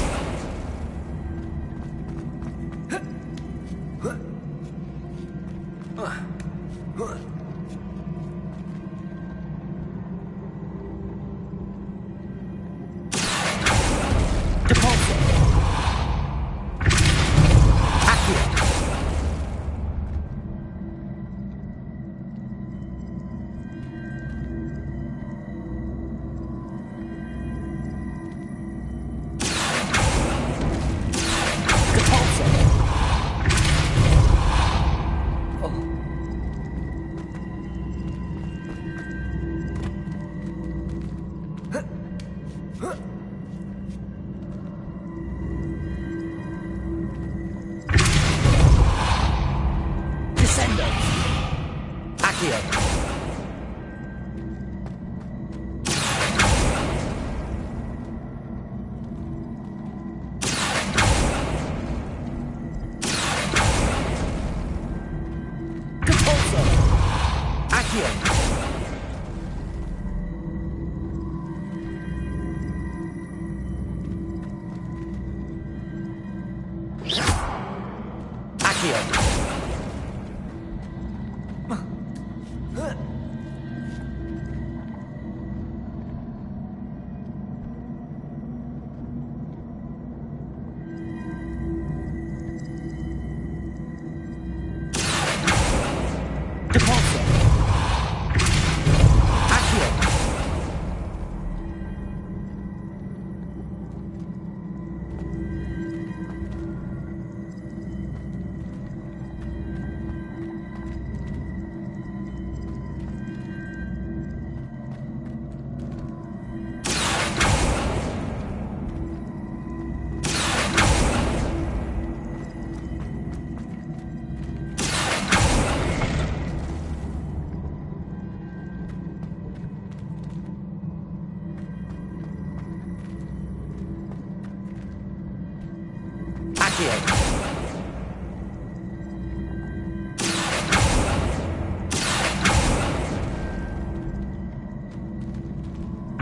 Accio.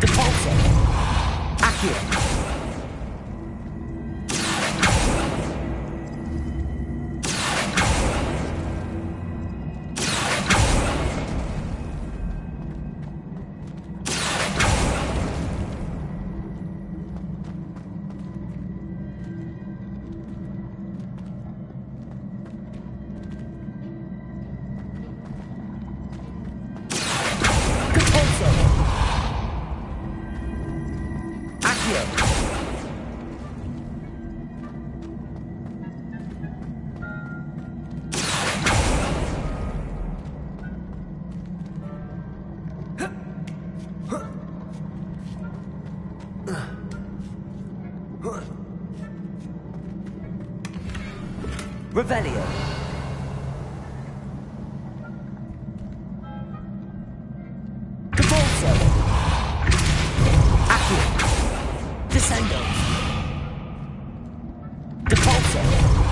Depulso. Accio. Revelio. Depulso. Accio. Descendo. Depulso.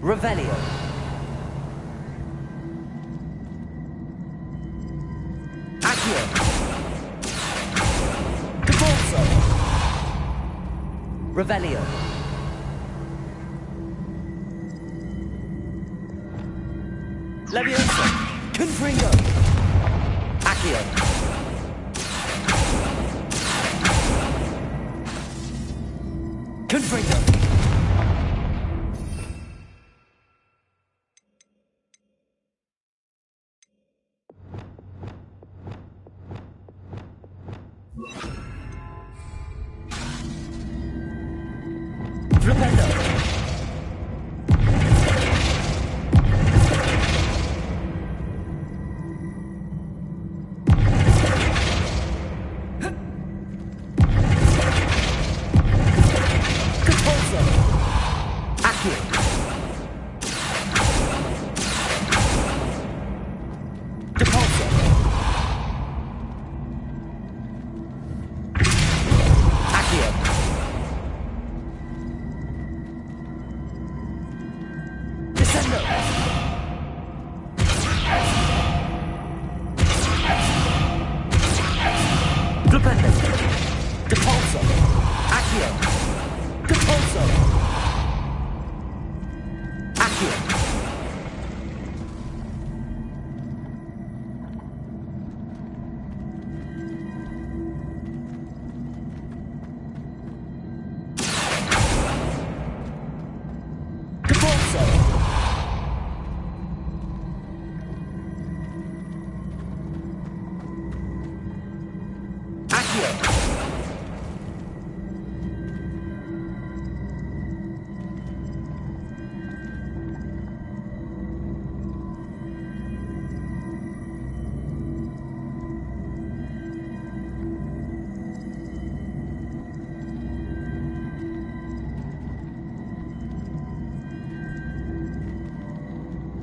Revelio. Accio. Depulso. Revelio. Leviosa. Confringo. Accio. Confringo.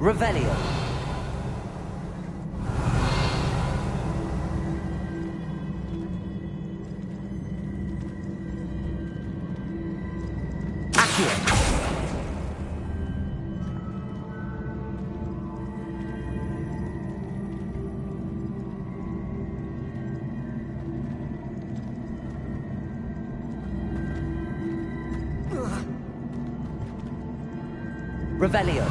Revelio. Accio. Revelio.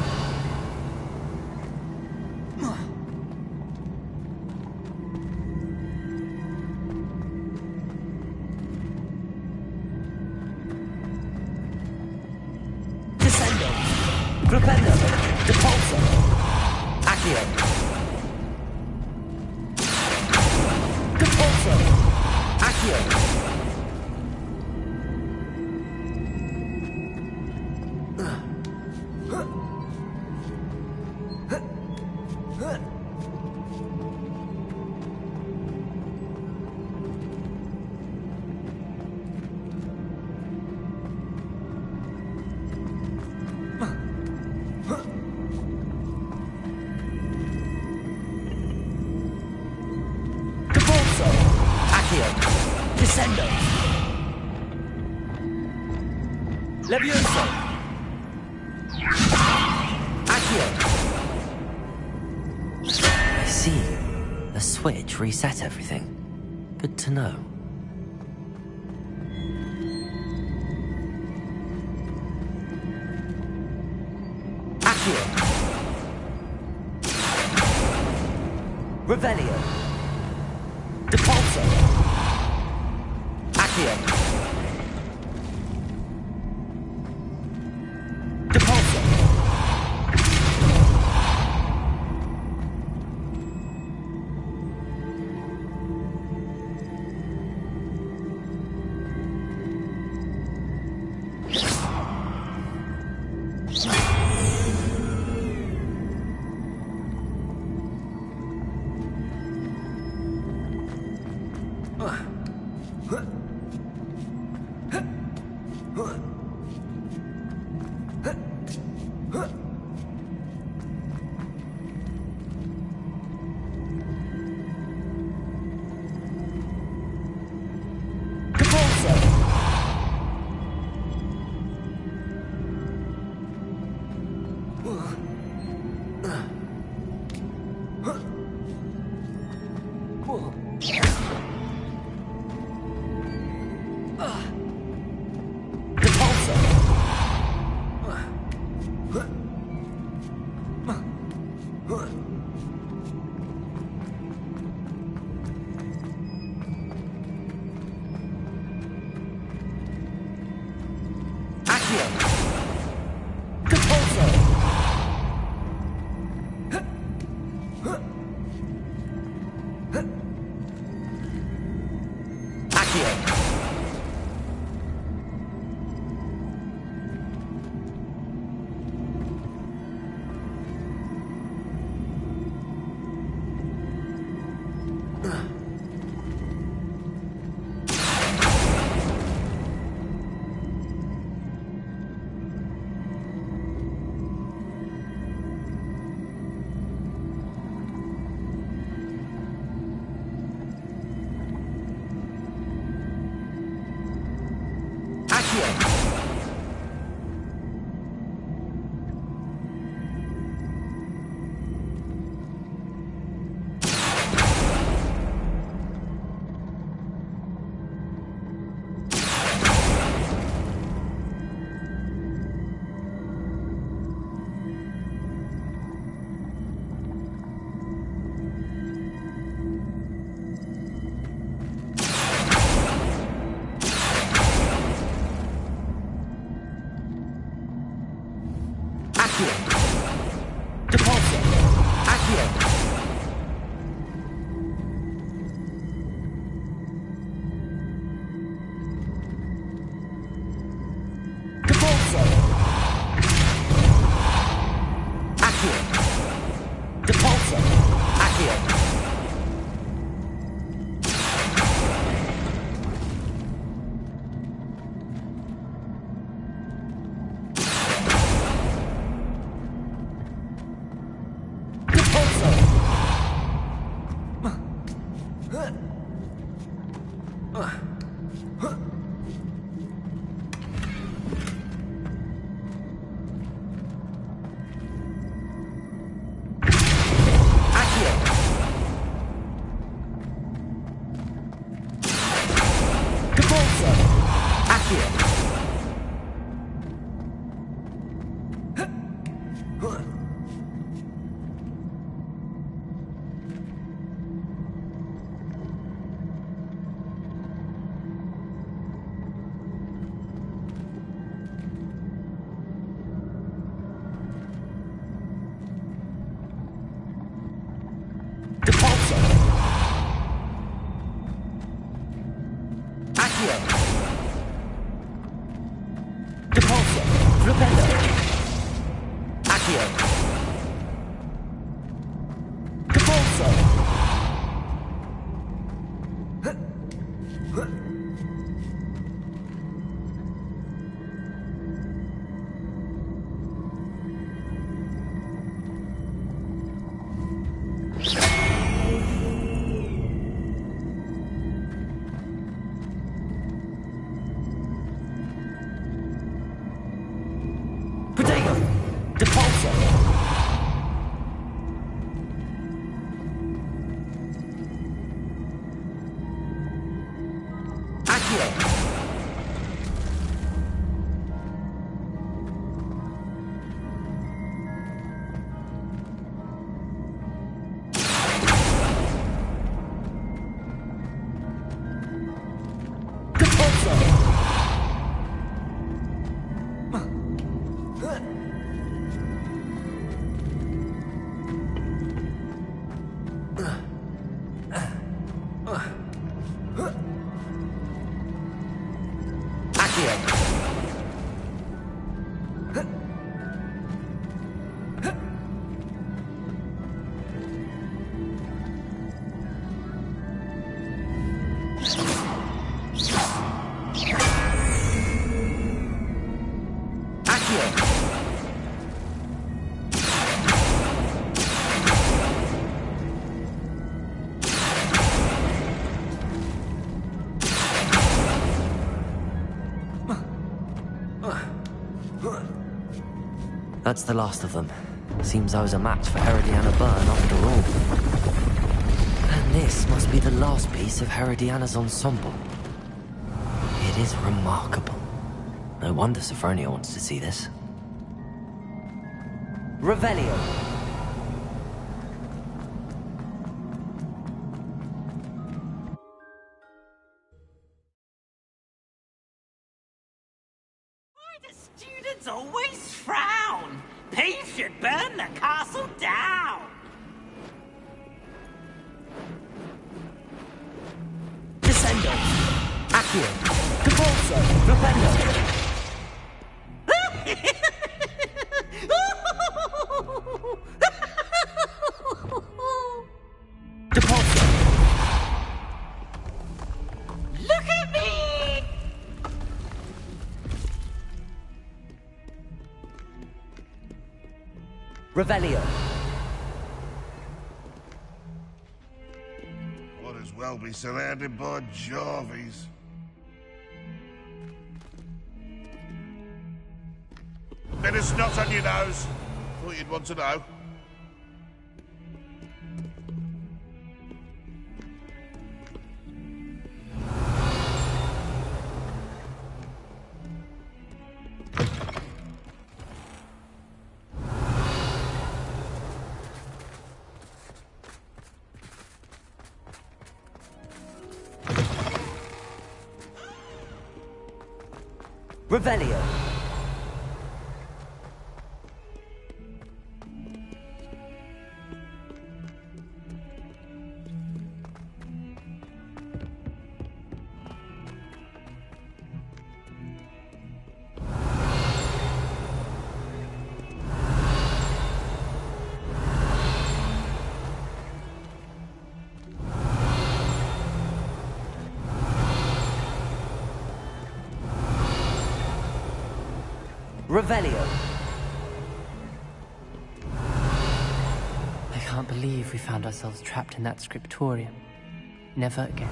Descendo. Flipendo. Depulso. Accio. Depulso. Accio. Descendo. Levioso. Accio. I see. The switch reset everything. Good to know. Accio. Revelio. Depulso. Accio. Depulso. That's the last of them. Seems I was a match for Herodiana Byrne after all. And this must be the last piece of Herodiana's ensemble. It is remarkable. No wonder Sophronia wants to see this. Revelio. Why do students always frown? Peeves should burn the castle down! Descendo. Accio. Depulso. Rependo. Depulso. Look at me! Revelio. Might as well be surrounded by Jarvies. Bit of snot on your nose. Thought you'd want to know. Revelio. Revelio. I can't believe we found ourselves trapped in that scriptorium. Never again.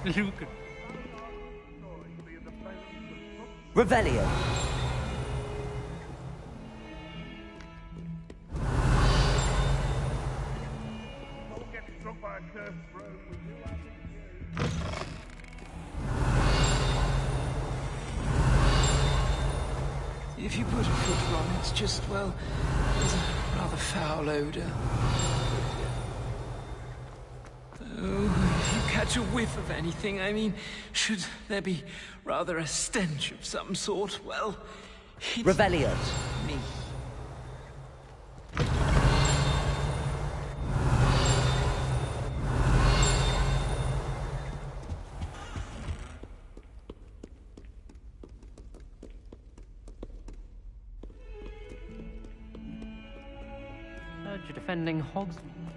Look at Revelio. Don't get struck by a cursed throne. We do have it. If you put a foot wrong, it's just, well, there's a rather foul odor. Oh, if you catch a whiff of anything, I mean, should there be rather a stench of some sort, well, it's Revelio. me. Heard you're defending Hogsmeade.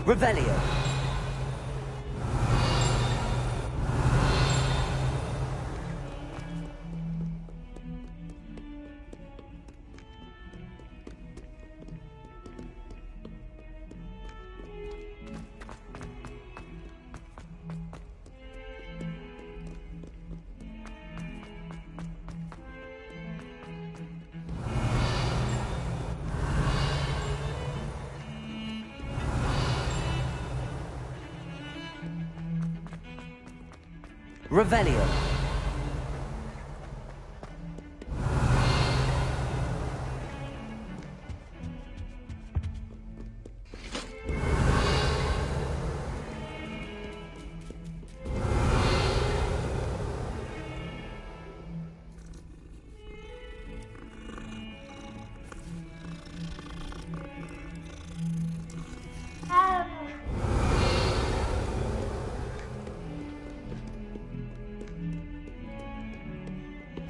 Revelio. Revelio.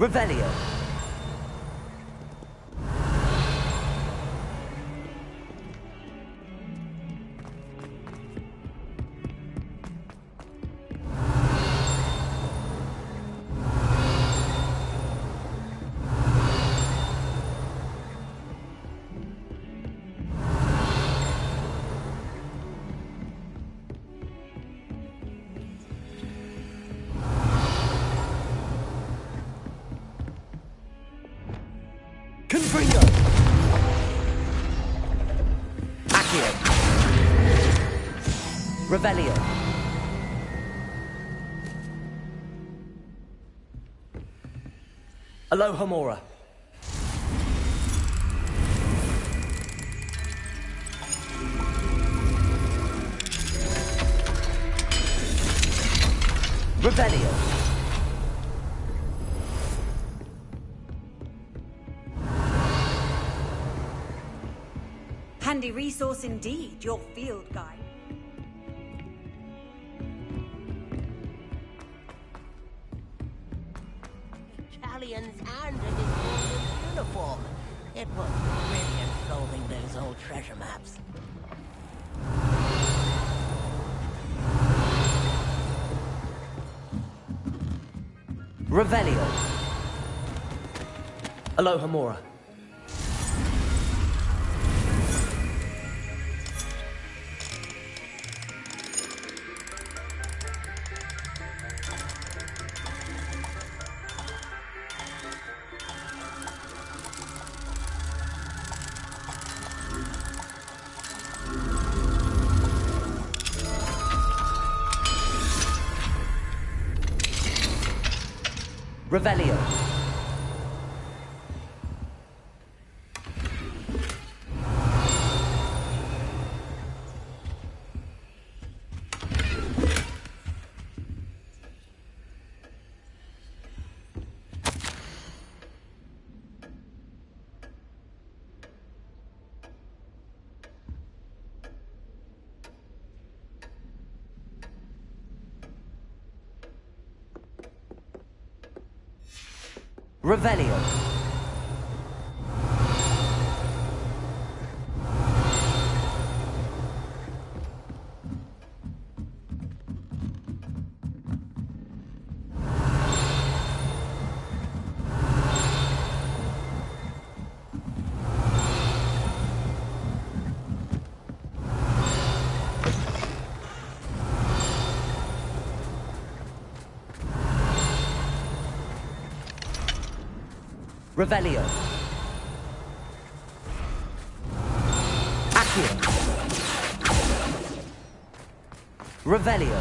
Revelio. Confringo! Accio! Revelio! Alohomora! Revelio! Handy resource indeed, your field guide. Italians and in his Royal uniform. It was brilliant solving those old treasure maps. Revelio! Alohomora! Revelio. Revelio. Revelio. Accio. Revelio.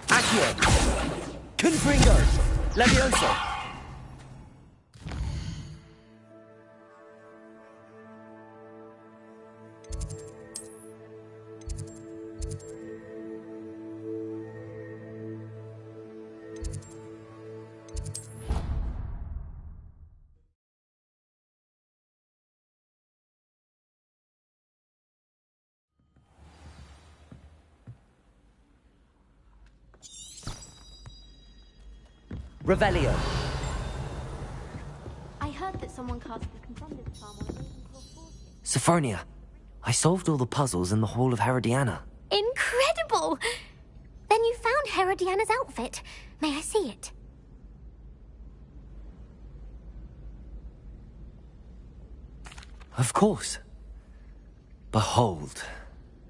Accio. Confringo. Levioso. Revelio. I heard that someone cast the Confronted charm on Ravenclaw Fort. Sophronia, I solved all the puzzles in the Hall of Herodiana. Incredible! Then you found Herodiana's outfit. May I see it? Of course. Behold.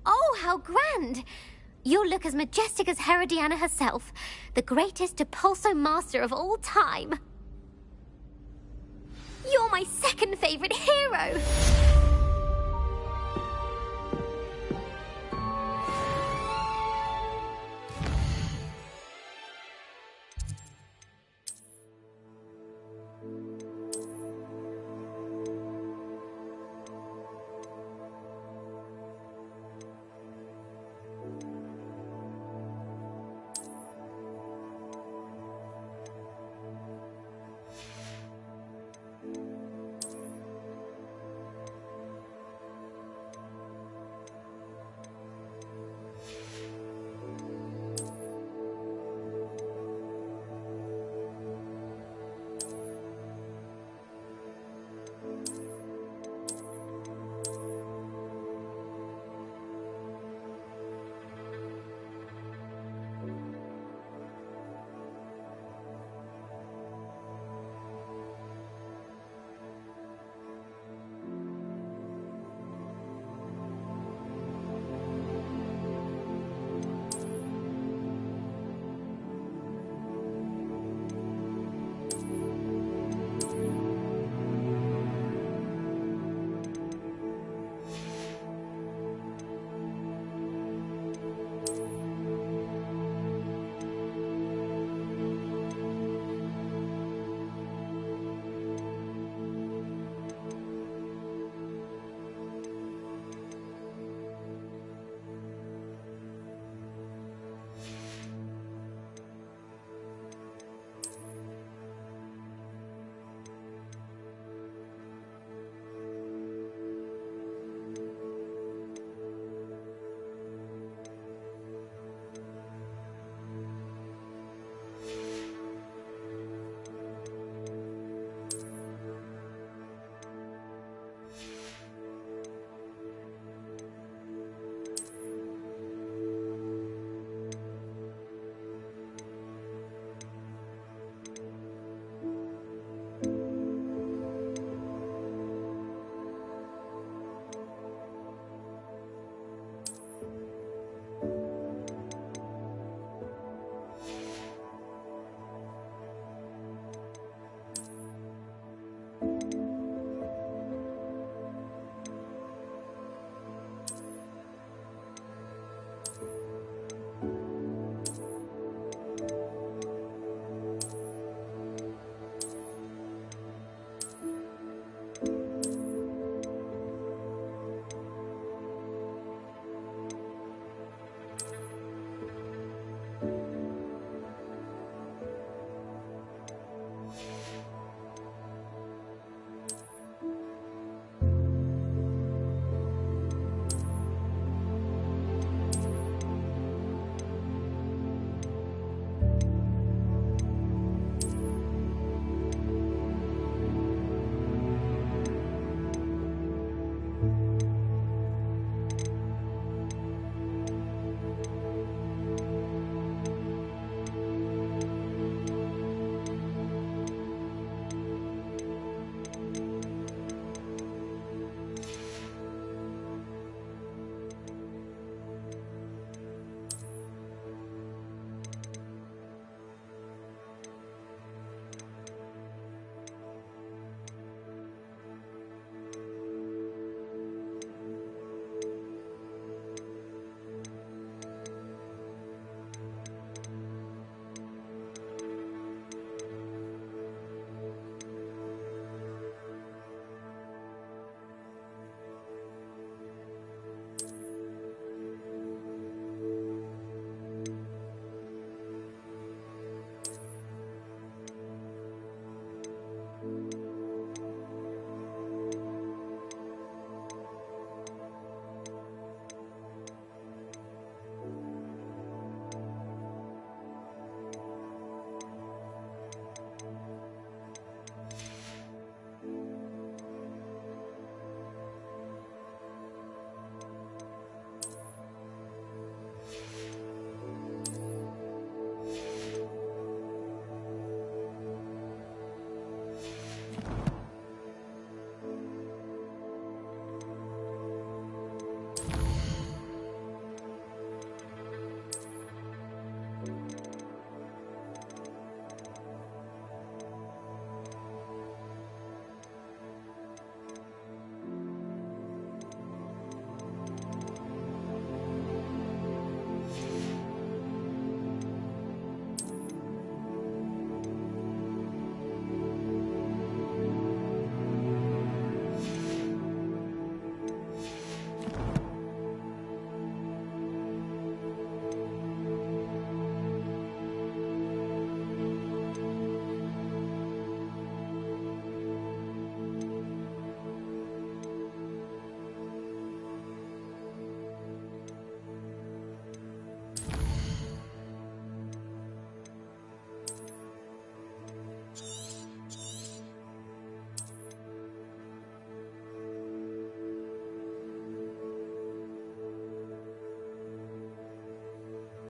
Oh, how grand! You'll look as majestic as Herodiana herself, the greatest Depulso master of all time. You're my second favorite hero!